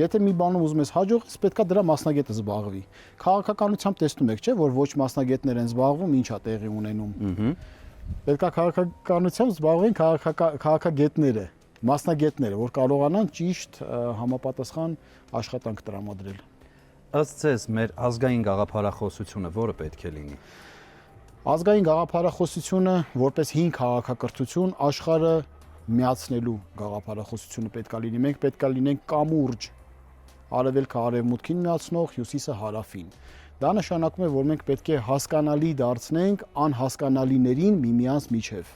Եթե մի բանում ուզում ես հաջողես, պետքա դրա մասնագետը զբաղվի։ Քաղաքականությամբ տեսնում եք, չէ՞, որ ոչ մասնագետներ են զբաղվում, ի՞նչ է տեղի ունենում։ Պետքա քաղաքականությամբ զբաղվեն քաղաքագետները, մասնագետները, որ կարողանան ճիշտ համապատասխան աշխատանք տրամադրել։ Ըստ ձեզ, մեր ազգային գաղափարախոսությունը որը պետք է լինի։ Ազգային գաղափարախոսությունը որպես հին քաղաքակրթություն աշխարհը միացնելու գաղափարախոսությունը պետք է լինի։ Մենք պետք է լինենք կամուրջ, արևելքը արևմուտքին միացնող, հյուսիսը հարավին։ Դա նշանակում է, որ մենք պետք է հասկանալի դարձնենք անհասկանալիներին միմյանց միջև։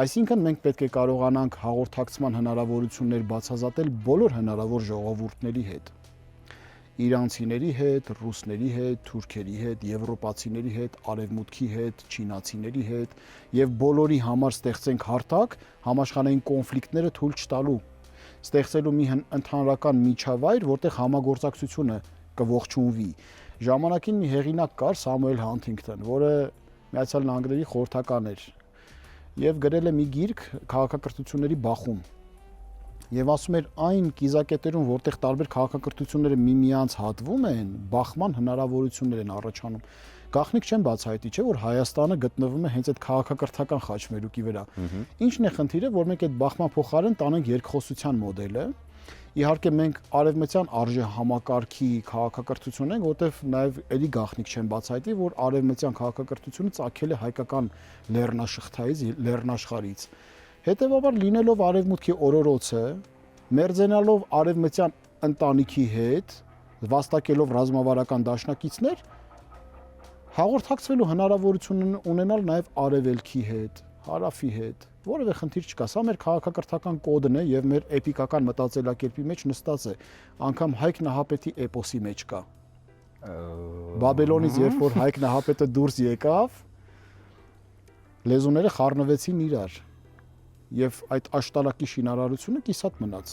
Այսինքն մենք պետք է կարողանանք հաղորդակցման հնարավորություններ բացահայտել բոլոր հնարավոր ժողովուրդների հետ։ Իրանցիների հետ, ռուսների հետ, թուրքերի հետ, եվրոպացիների հետ, արևմուտքի հետ, չինացիների հետ եւ բոլորի համար ստեղծենք հարթակ համաշխարհային կոնֆլիկտները թույլ չտալու, ստեղծելու մի ընդհանրական միջավայր, որտեղ համագործակցությունը կողջունվի։ Ժամանակին մի հեղինակ կար Սամուել Հանթինգթոն, որը Միացյալ Նահանգների խորհրդական էր եւ գրել է մի գիրք քաղաքակրթությունների բախում։ Եվ ասում էր այն կիզակետերում, որտեղ տարբեր քաղաքակրթությունները միմյանց հատվում են, բախման հնարավորություններ են առաջանում։ Գաղտնիք չեմ բացահայտի, չէ՞ որ Հայաստանը գտնվում է հենց այդ քաղաքակրթական խաչմերուկի վրա։ Ինչն է խնդիրը, որ մենք այդ բախման փոխարեն տանենք երկխոսության մոդելը։ Իհարկե մենք արևմտյան արժե համակարգի քաղաքակրթություն ենք, որտեղ նաև էլի գաղտնիք չեմ բացահայտի, որ արևմտյան քաղաքակրթությունը ծագել է հայկական լեռնաշղթայից, լեռնաշխարհից։ Հետևաբար լինելով արևմուտքի օրորոցը, մերձենալով արևմտյան ընտանիքի հետ, վաստակելով ռազմավարական դաշնակիցներ, հաղորդակցվելու հնարավորություն ունենալ նաև արևելքի հետ, հարավի հետ, որևէ խնդիր չկա։ Սա մեր քաղաքակրթական կոդն է եւ մեր էպիկական մտածելակերպի մեջ նստած է, անգամ Հայկ Նահապետի էպոսի մեջ կա։ Բաբելոնից երբ որ Հայկ Նահապետը դուրս եկավ, լեզուները խառնվեցին իրար եւ այդ աշտարակի շինարարությունը կիսատ մնաց։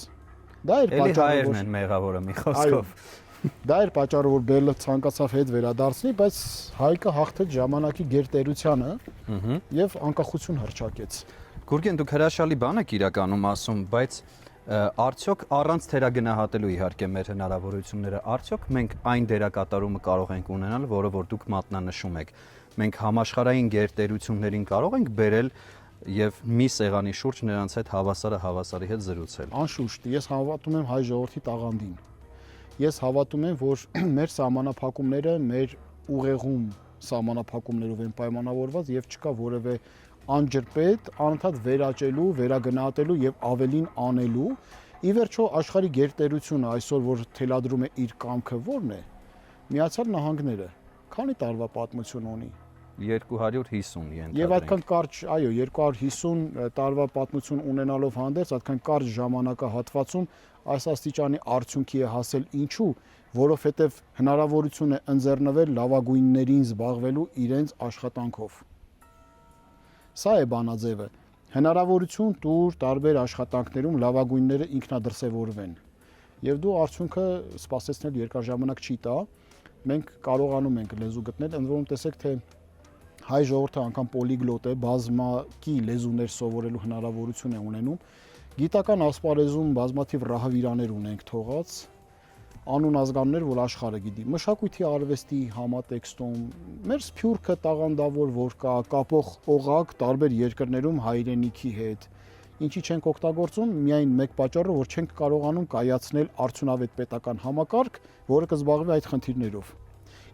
Դա էր պատճառը, որ են մեղավորը մի խոսքով։ Դա էր պատճառը, որ Բելը ցանկացավ հետ վերադարձնի, բայց Հայկը հաղթեց ժամանակի գերտերությանը եւ անկախություն հռչակեց։ Գուրգեն, դուք հրաշալի բան եք իրականում ասում, բայց արդյոք առանց թերագնահատելու իհարկե մեր հնարավորությունները, արդյոք մենք այն դերակատարումը կարող ենք ունենալ, որը որ դուք մատնանշում եք։ Մենք համաշխարհային գերտերություններին կարող ենք բերել եւ մի սեղանի շուրջ նրանց հետ հավասարի հետ զրուցել։ Անշուշտ, ես հավատում եմ հայ ժողովրդի տաղանդին։ Ես հավատում եմ, որ մեր սահմանափակումները մեր ուղեղում սահմանափակումներով են պայմանավորված եւ չկա որևէ անջրպետ անընդհատ վերաճելու, վերագնահատելու եւ ավելին անելու։ Ի վերջո աշխարհի գերտերությունը այսօր որ թելադրում է իր կամքը ո՞րն է։ Միացյալ Նահանգները քանի տարվա պատմություն ունի։ 250 ենթադրենք։ Եվ այդքան կարճ, այո, 250 տարվա պատմություն ունենալով հանդերձ, այդքան կարճ ժամանակահատվածում այս աստիճանի արդյունքի է հասել ինչու, որովհետև հնարավորություն է ընձեռնվել լավագույններին զբաղվելու իրենց աշխատանքով։ Սա է բանաձևը։ Հնարավորություն տուր տարբեր աշխատանքներում լավագույնները ինքնադրսևորվեն։ Եվ դու արդյունքը սպասեցնել երկար ժամանակ չի տա։ Մենք կարողանում ենք լեզու գտնել, ընդ որում տեսեք թե հայ ժողովուրդը անգամ պոլիգլոտ է, բազմակի լեզուներ սովորելու հնարավորություն է ունենում։ Գիտական ասպարեզում բազմաթիվ ռահավիրաներ ունենք թողած, անուն ազգաններ, որ աշխարհը գիտի։ Մշակույթի արվեստի համատեքստում մեր սփյուռքը տաղանդավոր որ կա, կապող օղակ տարբեր երկրներում հայրենիքի հետ։ Ինչի չենք օգտագործում, միայն մեկ պատճառը, որ չենք կարողանում կայացնել արդյունավետ պետական համակարգ, որը կզբաղվի այդ խնդիրներով։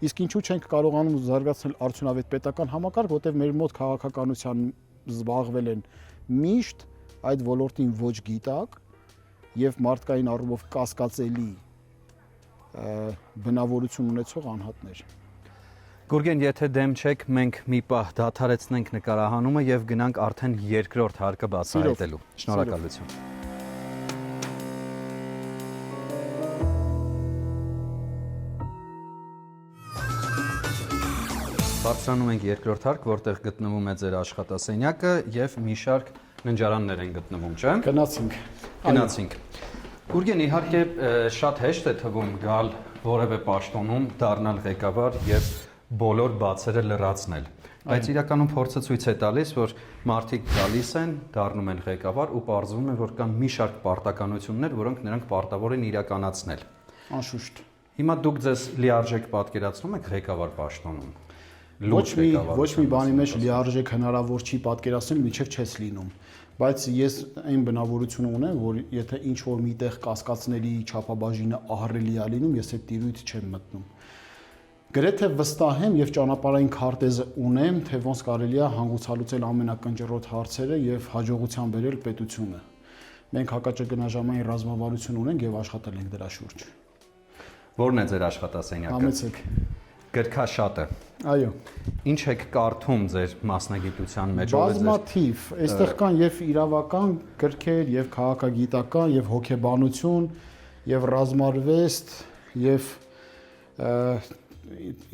Իսկ ինչու չենք կարողանում զարգացնել արդյունավետ պետական համակարգ, որտեղ մեր մոտ քաղաքականության զբաղվել են միշտ այդ ոլորտին ոչ գիտակ եւ մարդկային առումով կասկածելի բնավորություն ունեցող անհատներ։ Գուրգեն, եթե դեմ չեք, մենք մի պահ դադարեցնենք նկարահանումը եւ գնանք արդեն երկրորդ հարկը բացահայտելու։ Շնորհակալություն։ Բարձրանում ենք երկրորդ հարկ, որտեղ գտնվում է ձեր աշխատասենյակը եւ մի շարք ննջարաններ են գտնվում, չէ՞։ Գնացինք։ Գուրգեն, իհարկե շատ հեշտ է թվում գալ որևէ պաշտոնում, դառնալ ղեկավար եւ բոլոր բացերը լրացնել։ Բայց իրականում փորձը ցույց է տալիս, որ մարդիկ գալիս են, դառնում են ղեկավար ու պարզվում է, որ կան մի շարք պարտականություններ, որոնք նրանք պարտավոր են իրականացնել։ Անշուշտ։ Հիմա դուք ձեզ լիարժեք պատկերացնում եք ղեկավար պաշտոնում։ Ոչ մի բանի մեջ լիարժեք հնարավոր չի պատկերացնել, միջև չես լինում։ Բայց ես այն բնավորությունը ունեմ, որ եթե ինչ որ միտեղ կասկածների չափաբաժինը ահռելի է լինում, ես այդ տիրույթ չեմ մտնում։ Գրեթե վստահ եմ եւ ճանապարհային քարտեզը ունեմ, թե ոնց կարելի է հանգուցալուծել ամենակնճռոտ հարցերը եւ հաջողության բերել պետությունը։ Մենք հակաճգնաժամային ռազմավարություն ունենք եւ աշխատել ենք դրա շուրջ։ Որն է ձեր աշխատասենյակը։ Համեցեք։ Գրքաշատը։ Այո։ Ինչ եք կարդում ձեր մասնագիտության մեջ, բազմաթիվ, այստեղ կան եւ իրավական գրքեր, եւ քաղաքագիտական, եւ հոգեբանություն, եւ ռազմարվեստ, եւ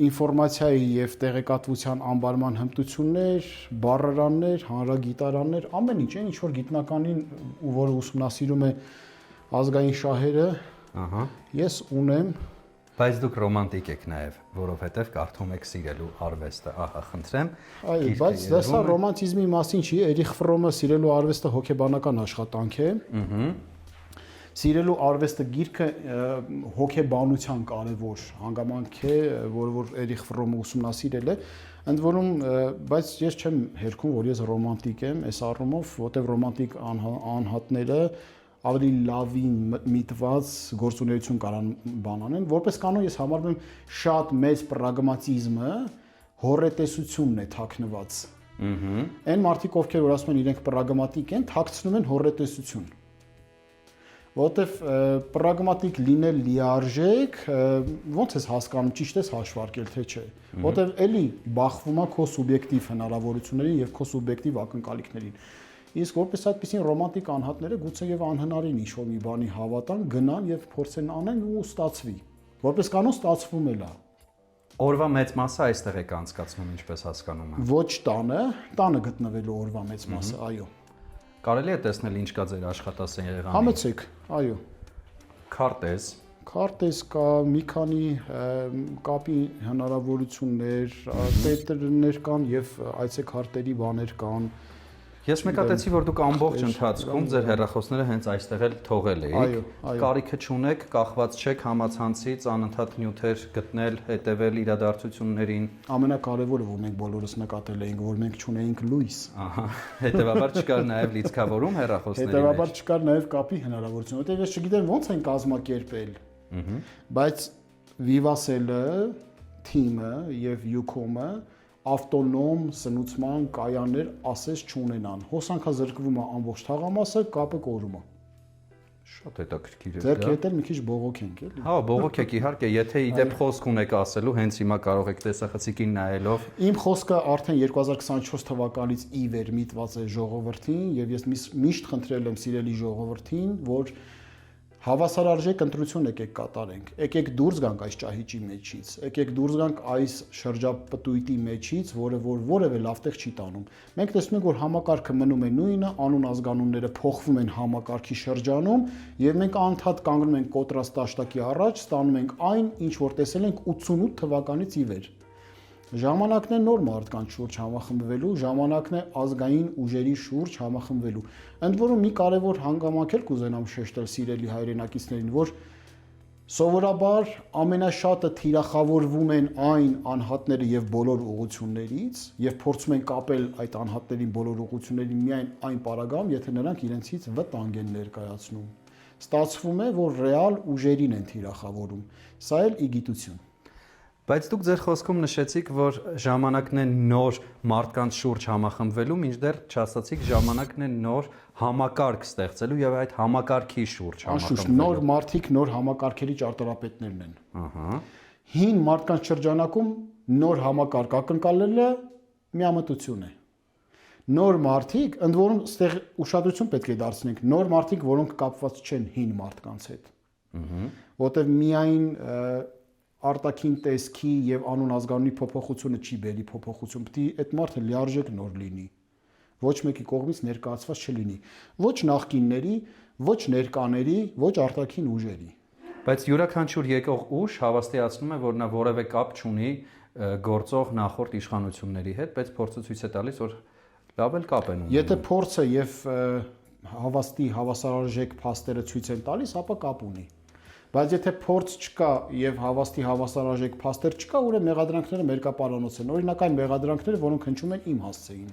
ինֆորմացիայի եւ տեղեկատվության անբարման հմտություններ, բառարաններ, հանրագիտարաններ, ամեն ինչ, ինչ որ գիտնականին ու որը ուսումնասիրում է ազգային շահերը, ահա, ես ունեմ։ Բայց դուք ռոմանտիկ եք նաև, որովհետև կարդում եք սիրելու արվեստը, ահա, խնդրեմ։ Այո, բայց դա ռոմանտիզմի մասին չի, Էրիխ Ֆրոմը սիրելու արվեստը հոգեբանական աշխատանք է։ Սիրելու արվեստը գիրքը հոգեբանության կարևոր հանգամանք է, որ Էրիխ Ֆրոմը ուսումնասիրել է, ընդ որում, բայց ես չեմ հերքում, որ ես ռոմանտիկ եմ, այս առումով, որտեղ ռոմանտիկ անհատները ավելի լավին միտված գործունեություն կարան բան անեն, որպես կանոն ես համարում եմ շատ մեծ պրագմատիզմը հոռետեսությունն է թաքնված։ Այն մարդիկ, ովքեր որ ասում են իրենք պրագմատիկ են, թաքցնում են հոռետեսություն։ Որտեվ պրագմատիկ լինել լիարժեք, ոնց ես հասկանում, ճիշտ ես հաշվարկել, թե չէ։ Որտեվ էլի բախվում է քո սուբյեկտիվ հնարավորություններին եւ քո սուբյեկտիվ ակնկալիքներին։ Իսկ որպես այդպեսին ռոմանտիկ անհատները գուցե եւ անհնարին ինչ-որ մի բանի հավատան, գնան եւ փորձեն անեն ու ստացվի։ Որպես կանոն ստացվում է լա։ Օրվա մեծ մասը այստեղ եք անցկացնում, ինչպես հասկանում եմ։ Ոչ տանը գտնվելու օրվա մեծ մասը, այո։ Կարելի է տեսնել ինչ կա ձեր աշխատասենյակում։ Համեցեք, այո։ Քարտեզ կա, մի քանի կապի հնարավորություններ, տետրներ կան եւ այցեքարտերի բաներ կան։ Ես մեկատեցի, որ դուք ամբողջ ընթացքում ձեր հեռախոսները հենց այստեղ էլ թողել էիք։ Կարիքը չունեք, կախված չեք համացանցից, անընդհատ նյութեր գտնել, հետևել իրադարձություններին։ Ամենակարևորը, որ մենք բոլորս նկատել էինք, որ մենք չունեինք լույս։ Ահա, հետևաբար չկար նաև լիցքավորում հեռախոսների մեջ։ Հետևաբար չկար նաև կապի հնարավորություն, որտեղ ես չգիտեմ ոնց են կազմակերպել։ Բայց Vivace-ը, թիմը եւ Ucom-ը ավտոնոմ սնուցման կայաններ ասես չունենան։ Հոսանքազրկվում է ամբողջ թաղամասը, կապը կորում է։ Շատ հետաքրքիր է դա։ Ձեր հետ էլ մի քիչ բողոքենք, էլի։ Հա, բողոքեք իհարկե, եթե իդեպ խոսք ունեք ասելու, հենց հիմա կարող եք տեսախցիկին նայելով։ Իմ խոսքը արդեն 2024 թվականից ի վեր միտված է ժողովրդին եւ ես միշտ խնդրել եմ սիրելի ժողովրդին, որ հավասարարժեք ընտրություն եկեք կատարենք։ Եկեք դուրս գանք այս ճահիճի մեջից։ Եկեք դուրս գանք այս շրջապտույտի մեջից, որը որևէ լավ տեղ չի տանում։ Մենք տեսնում ենք, որ համակարգը մնում է նույնը, անուն ազգանունները փոխվում են համակարգի շրջանում, եւ մենք անընդհատ կանգնում ենք կոտրած տաշտակի առաջ, ստանում ենք այն, ինչ որ տեսել ենք 88 թվականից ի վեր։ Ժամանակն է նոր մարդկանց շուրջ համախմբվելու, ժամանակն է ազգային ուժերի շուրջ համախմբվելու։ Ընդ որում մի կարևոր հանգամանք էլ կուզենամ շեշտել սիրելի հայրենակիցներին, որ սովորաբար ամենաշատը թիրախավորվում են այն անհատները եւ բոլոր ուղություններից եւ փորձում են կապել այդ անհատներին բոլոր ուղություններին միայն այն պարագայում, եթե նրանք իրենցից վտանգ են ներկայացնում։ Ստացվում է, որ ռեալ ուժերին են թիրախավորում։ Սա էլ իգիտություն։ Բայց դուք ձեր խոսքում նշեցիք, որ ժամանակն է նոր մարդկանց շուրջ համախմբվելու, մինչդեռ չասացիք ժամանակն է նոր համակարգ ստեղծելու եւ այդ համակարգի շուրջ համախմբվելու։ Անշուշտ նոր մարդիկ նոր համակարգերի ճարտարապետներն են։ Ահա։ Հին մարդկանց շրջանակում նոր համակարգ ակնկալելը միամտություն է։ Նոր մարդիկ, ընդ որում ստեղ ուշադրություն պետք է դարձնենք, նոր մարդիկ, որոնք կապված չեն հին մարդկանց հետ։ Որտեղ միայն արտաքին տեսքի եւ անուն ազգանունի փոփոխությունը չի բերի փոփոխություն, պետք է այդ մարդը լիարժեք նոր լինի։ Ոչ մեկի կողմից ներկայացված չլինի, ոչ նախկինների, ոչ ներկաների, ոչ արտաքին ուժերի։ Բայց յուրաքանչյուր եկող ուժ հավաստիացնում է, որ նա որևէ կապ չունի գործող նախորդ իշխանությունների հետ, բայց փորձը ցույց է տալիս, որ լավ էլ կապ են ունենում։ Եթե փորձը եւ հավասարարժեք փաստերը ցույց են տալիս, ապա կապ ունի։ Բայց եթե փորձ չկա եւ հավասարարժեք փաստեր չկա, ուրեմն մեղադրանքները մերկապարանոց են։ Օրինակ այն մեղադրանքները, որոնք հնչում են իմ հասցեին։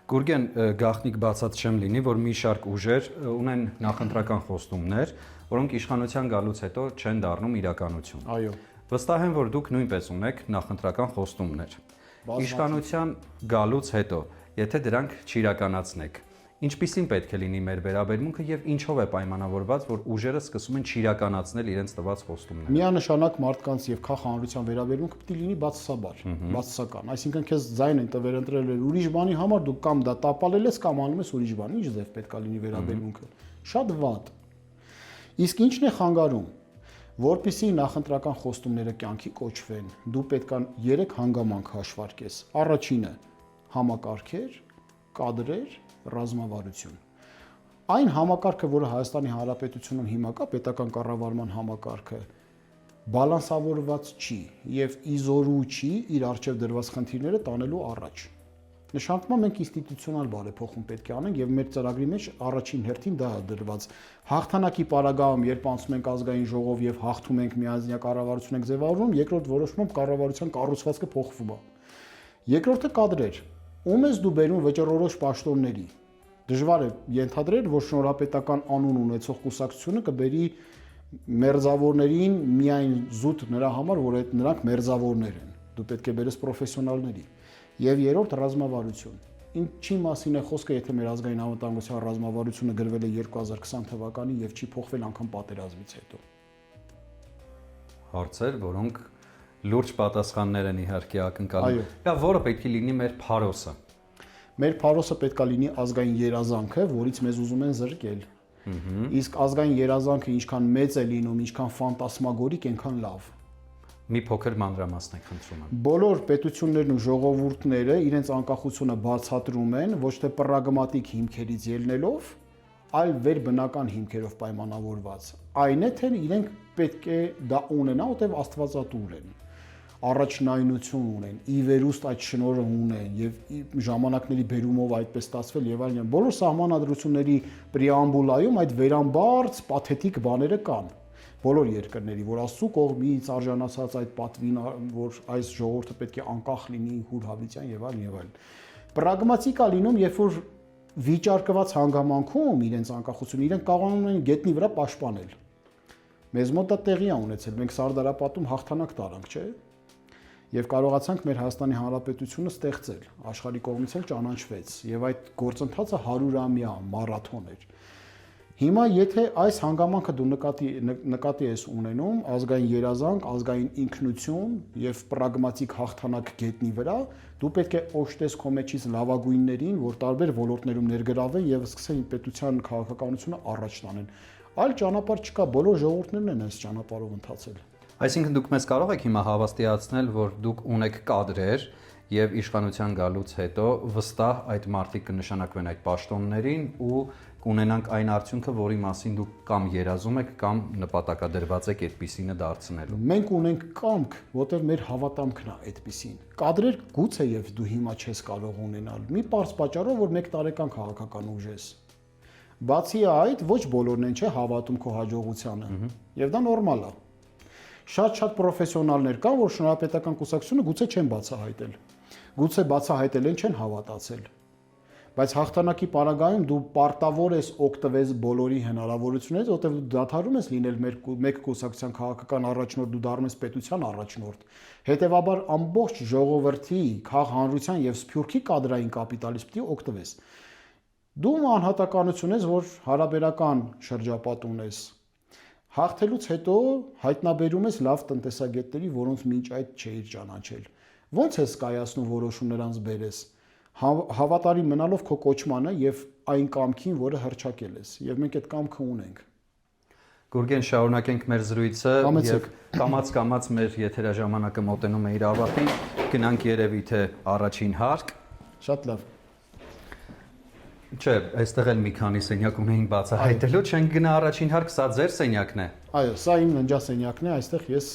Գուրգեն, գաղտնիք բացած չեմ լինի, որ մի շարք ուժեր ունեն նախընտրական խոստումներ, որոնք իշխանության գալուց հետո չեն դառնում իրականություն։ Այո։ Վստահ եմ, որ դուք նույնպես ունեք նախընտրական խոստումներ։ Իշխանության գալուց հետո, եթե դրանք չիրականացնեք, ինչպիսին պետք է լինի մեր վերաբերմունքը եւ ինչով է պայմանավորված, որ ուժերը սկսում են չիրականացնել իրենց տված խոստումները։ Միանշանակ մարդկանց եւ քաղաքանրության վերաբերմունքը պետք է լինի բացասաբար, բացասական։ Այսինքն քեզ ձայն են տվել ընտրել ուրիշ բանի համար, դու կամ դա տապալել ես, կամ անում ես ուրիշ բան։ Ինչ ձև պետք է լինի վերաբերմունքը։ Շատ վատ։ Իսկ ի՞նչն է խանգարում։ Որպեսզի նախընտրական խոստումները կյանքի կոչվեն, դու պետք է 3 հանգամանք հաշվարկես։ Առաջինը համակարգեր, կադրեր, ռազմավարություն։ Այն համակարգը, որը Հայաստանի Հանրապետությունում հիմա կա, պետական կառավարման համակարգը, բալանսավորված չի եւ իզորու չի իր արժեվ դրված խնդիրները տանելու առաջ։ Նշանակում է մենք ինստիտուցիոնալ բարեփոխում պետք է անենք եւ մեր ծրագրի մեջ առաջին հերթին դա է դրված։ Հաղթանակի պարագայում, երբ անցնում ենք ազգային ժողով եւ հաղթում ենք միազնյա կառավարություն ենք ձևավորում, երկրորդ որոշումով կառավարության կառուցվածքը փոխվում է։ Երկրորդը կադրեր։ Ում ես դու բերում վճռորոշ պաշտոնների։ Դժվար է ենթադրել, որ շնորհապետական անուն ունեցող կուսակցությունը կբերի մերձավորներին միայն զուտ նրա համար, որ այդ նրանք մերձավորներ են։ Դու պետք է բերես պրոֆեսիոնալների։ Եվ երրորդ ռազմավարություն։ Ինչի մասին է խոսքը, եթե մեր ազգային անվտանգության ռազմավարությունը գրվել է 2020 թվականին եւ չի փոխվել անգամ պատերազմից հետո։ Հարցեր, որոնք լուրջ պատասխաններ են իհարկե ակնկալում։ Դա որը պետք է լինի մեր փարոսը։ Մեր փարոսը պետք է լինի ազգային երազանքը, որից մեզ ուզում են զրկել։ Իսկ ազգային երազանքը ինչքան մեծ է լինում, ինչքան ֆանտասմագորիկ, այնքան լավ։ Մի փոքր մանրամասնեք խնդրում եմ։ Բոլոր պետություններն ու ժողովուրդները իրենց անկախությունը բացատրում են ոչ թե պրագմատիկ հիմքերից ելնելով, այլ վերբնական հիմքերով պայմանավորված։ Այն է, թե իրենք պետք է դա ունենան, որտեղ աստվածատուր են, առաջնայնություն ունեն, ի վերուստ այդ շնորհը ունեն եւ ժամանակների բերումով այդպես ստացվել եւ այլն։ Բոլոր սահմանադրությունների պրեամբուլայում այդ վերամբարձ պաթետիկ բաները կան։ Բոլոր երկրների, որ Աստծո կողմից արժանացած այդ պատվին, որ այս ժողովուրդը պետք է անկախ լինի հուրհավիտյան եւ այլն եւ այլն։ Պրագմատիկա լինում, երբ որ վիճարկված հանգամանքում իրենց անկախությունը իրենք կարողանում են գետնի վրա պաշտպանել։ Մեզ մոտ դա տեղի է ունեցել, մենք Սարդարապատում հաղթանակ տարանք, չէ՞։ Եվ կարողացանք մեր Հայաստանի Հանրապետությունը ստեղծել, աշխարհի կողմից էլ ճանաչվեց, եւ այդ գործընթացը 100-ամյա մարաթոն էր։ Հիմա եթե այս հանգամանքը դու նկատի ես ունենում, ազգային երազանք, ազգային ինքնություն եւ պրագմատիկ հաղթանակ գետնի վրա, դու պետք է օժտես քո մեջից լավագույններին, որ տարբեր ոլորտներում ներգրավեն եւ սկսեն պետության քաղաքականությունը առաջ տանեն։ Այլ ճանապարհ չկա, բոլոր ժողովուրդներն են այս ճանապարհով ընթացել։ Այսինքն դուք մեզ կարող եք հիմա հավաստիացնել, որ դուք ունեք կադրեր եւ իշխանության գալուց հետո վստահ այդ մարդիկ կնշանակվեն այդ պաշտոններին ու կունենանք այն արդյունքը, որի մասին դուք կամ երազում եք, կամ նպատակադրված եք այդպիսինը դարձնելու։ Մենք ունենք կամք, որտեղ մեր հավատամքն է այդպիսին։ Կադրեր գուցե եւ դու հիմա չես կարող ունենալ։ Մի պարզ պատճառով, որ 1 տարեկան քաղաքական ուժ ես։ Բացի այդ, ոչ բոլորն են չէ հավատում քո հաջողությանը։ Եվ դա նորմալ է։ Շատ պրոֆեսիոնալներ կան, որ շնորհապետական կուսակցությունը գուցե չեն բացահայտել։ Գուցե բացահայտել են, չեն հավատացել։ Բայց հաղթանակի պարագայում դու պարտավոր ես օգտվես բոլորի հնարավորություններից, որտեղ դու դադարում ես լինել մեկ կուսակցության քաղաքական առաջնորդ, դու դառնում ես պետության առաջնորդ։ Հետևաբար ամբողջ ժողովրդի, քաղաքանրության եւ սփյուռքի կադրային կապիտալից պետք է օգտվես։ Դու անհատականություն ես, որ հարաբերական շրջապատ ունես։ Հաղթելուց հետո հայտնաբերում ես լավ տնտեսագետների, որոնց մինչ այդ չէիր ճանաչել։ Ո՞նց ես կայացնում որոշում նրանց բերես։ Հավատարիմ մնալով քո կոչմանը եւ այն կամքին, որը հռչակել ես։ Եվ մենք այդ կամքը ունենք։ Գուրգեն, շարունակենք մեր զրույցը Կամեցեք։ եւ կամած մեր եթերաժամանակը մոտենում է իր ավարտին։ Գնանք երևի թե առաջին հարկ։ Շատ լավ։ Չէ, այստեղ էլ մի քանի սենյակ ունեին բացահայտելու, չենք գնա առաջին հարկ, սա ձեր սենյակն է։ Այո, սա իմ ննջասենյակն է, այստեղ ես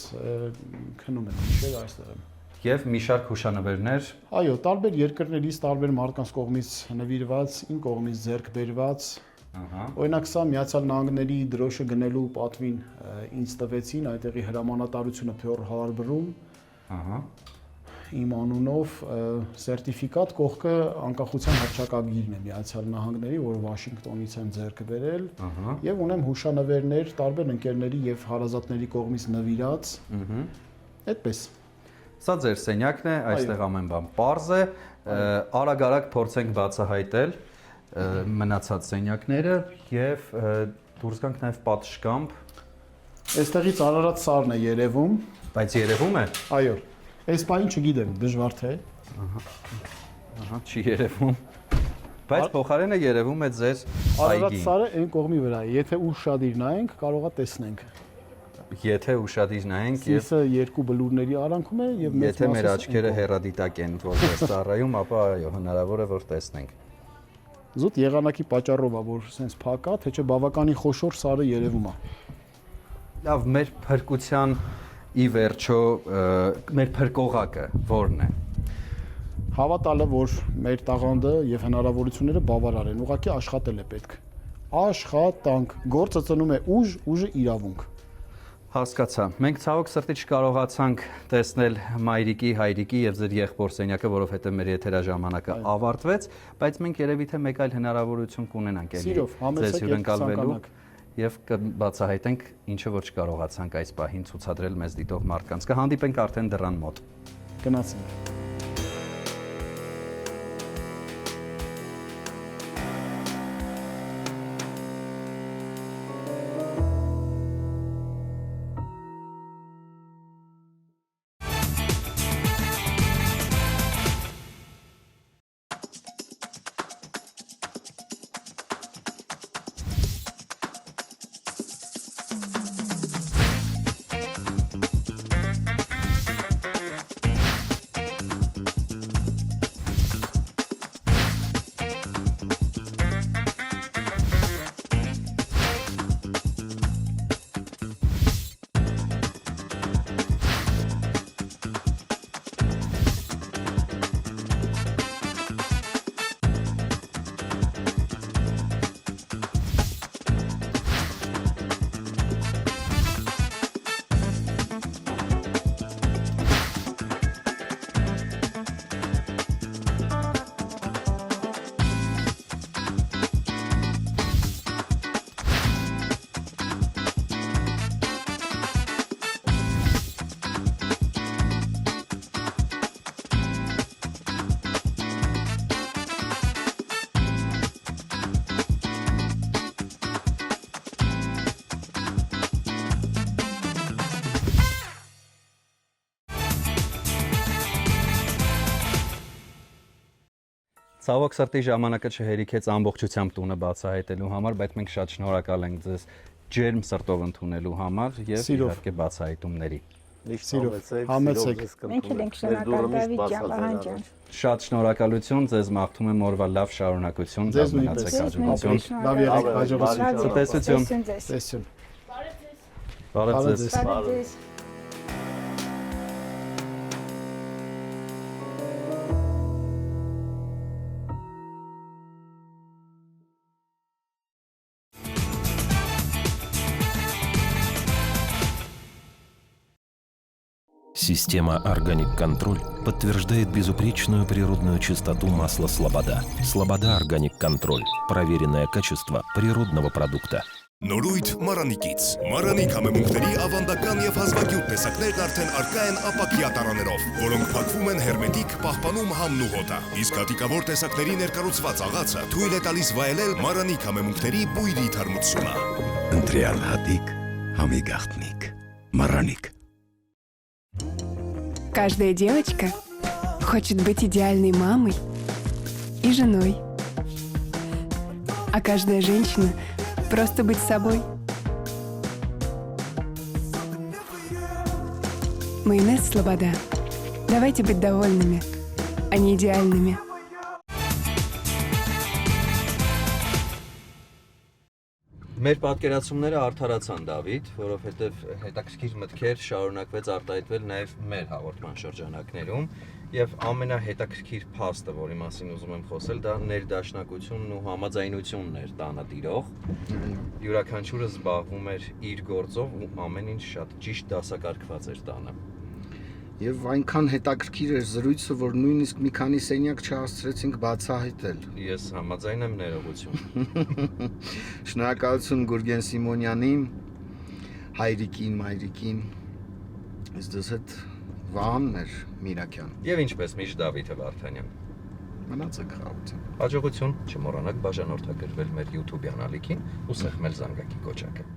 քնում եմ, միշտ այստեղ եմ։ Եվ մի շարք հուշանվերներ։ Այո, տարբեր երկրներից, տարբեր մարդկանց կողմից նվիրված, իմ կողմից ձեռք բերված։ Օրինակ սա Միացյալ Նահանգների դրոշը գնելու պատվին ինձ տվեցին, այդտեղի հրամանատարությունը Pearl Harbor-ում։ Իմ անունով սերտիֆիկատ կողքը անկախության հռչակագիրն է Միացյալ Նահանգների, որ Վաշինգտոնից եմ ձեռք բերել, եւ ունեմ հուշանվերներ տարբեր ընկերների եւ հարազատների կողմից նվիրած։ Այդպես։ Սա ձեր սենյակն է, այստեղ ամեն բան պարզ է, արագ-արագ փորձենք բացահայտել մնացած սենյակները եւ դուրս գանք նաեւ պատշգամբ։ Այստեղից Արարատ սարն է երևում, Բայց երևում է։ այո։ Այս բանը չգիտեմ, դժվար թե։ Ահա, չի երևում։ Բայց փոխարենը երևում է ձեր Արարատ այգին։ սարը այն կողմի վրա է։ Եթե ուշադիր նայենք, կարողա տեսնենք։ Եթե ուշադիր նայենք եւ Սիսը երկու բլուրների արանքում է եւ մեծ եթե մեր մասը աչքերը հեռադիտակ են որպես ծառայում, ապա այո, հնարավոր է որ տեսնենք։ Զուտ եղանակի պատճառով է, որ սենց փակա, թե չէ բավականին խոշոր սարը երևում է։ Լավ, մեր փրկության ի վերջո մեր փրկողակը ո՞րն է։ Հավատալը, որ մեր տաղանդը եւ հնարավորությունները բավարար են, ուղղակի աշխատել է պետք։ Աշխատանք, գործը ծնում է ուժ, ուժը իրավունք։ Հասկացա։ Մենք ցավոք սրտի չկարողացանք տեսնել մայրիկի, հայրիկի եւ ձեր եղբոր սենյակը, որովհետեւ մեր եթերաժամանակը ավարտվեց, բայց մենք երևի թե մեկ այլ հնարավորություն կունենանք Սիրով, համեցեք եւ կցանկանաք։ Եվ կբացահայտենք ինչը որ չկարողացանք այս պահին ցուցադրել մեզ դիտող մարդկանց։ Կհանդիպենք արդեն դռան մոտ։ Գնացինք։ Ցավոք սրտի ժամանակը չհերիքեց ամբողջությամբ տունը բացահայտելու համար, բայց մենք շատ շնորհակալ ենք ձեզ ջերմ սրտով ընդունելու համար եւ իհարկե բացահայտումների։ Համեցեք։ Մենք էլ ենք շնորհակալ Դավիթ ջան, Վահան ջան։ Շատ շնորհակալություն, ձեզ մաղթում եմ օրվա լավ շարունակություն, Ձեզ լավ նույնպես։ հաջողություն։ Լավ եղեք, հաջողություն։ Տեսություն։ Տեսություն։ Բարև ձեզ։ Բարև ձեզ։ Система «Органик Контроль» подтверждает безупречную природную чистоту масла «Слобода». «Слобода Органик Контроль» – проверенное качество природного продукта. Նորույթ Մարանիկից։ Մարանիկ համեմունքների ավանդական եւ հազվագյուտ տեսակներն արդեն առկա են ապակյա տարաներով, որոնք փակվում են հերմետիկ, պահպանում համն ու հոտը։ Իսկ հատիկավոր տեսակների ներկառուցված աղացը թույլ է տալիս վայելել Մարանիկ համեմունքների բույրի թարմությունը։ Ընտրյալ հատիկ, համի գաղտնիք, Մարանիկ։ Каждая девочка хочет быть идеальной мамой и женой. А каждая женщина просто быть собой. Майонез Слобода. Давайте быть довольными, а не идеальными. Մեր պատկերացումները արդարացան Դավիթ, որովհետև հետաքրքիր մտքեր շարունակվեց արտահայտվել նաև մեր հաղորդման շրջանակներում եւ ամենահետաքրքիր փաստը, որի մասին ուզում եմ խոսել, դա ներդաշնակությունն ու համաձայնությունն էր տանը տիրող։ Յուրաքանչյուրը զբաղվում էր իր գործով ու ամեն ինչ շատ ճիշտ դասակարգված էր տանը։ Եվ այնքան հետաքրքիր էր զրույցը, որ նույնիսկ մի քանի սենյակ չհասցրեցինք բացահայտել։ Ես համաձայն եմ, ներողություն։ Շնորհակալություն Գուրգեն Սիմոնյանին, հայրիկին, մայրիկին, ըստ Վահանն էր Միրաքյան։ Եվ ինչպես միշտ Դավիթը Վարդանյան։ Մնացեք խաղաղություն։ Հաջողություն, չմոռանաք բաժանորդագրվել մեր YouTube ալիքին ու սեղմել զանգակի կոճակը։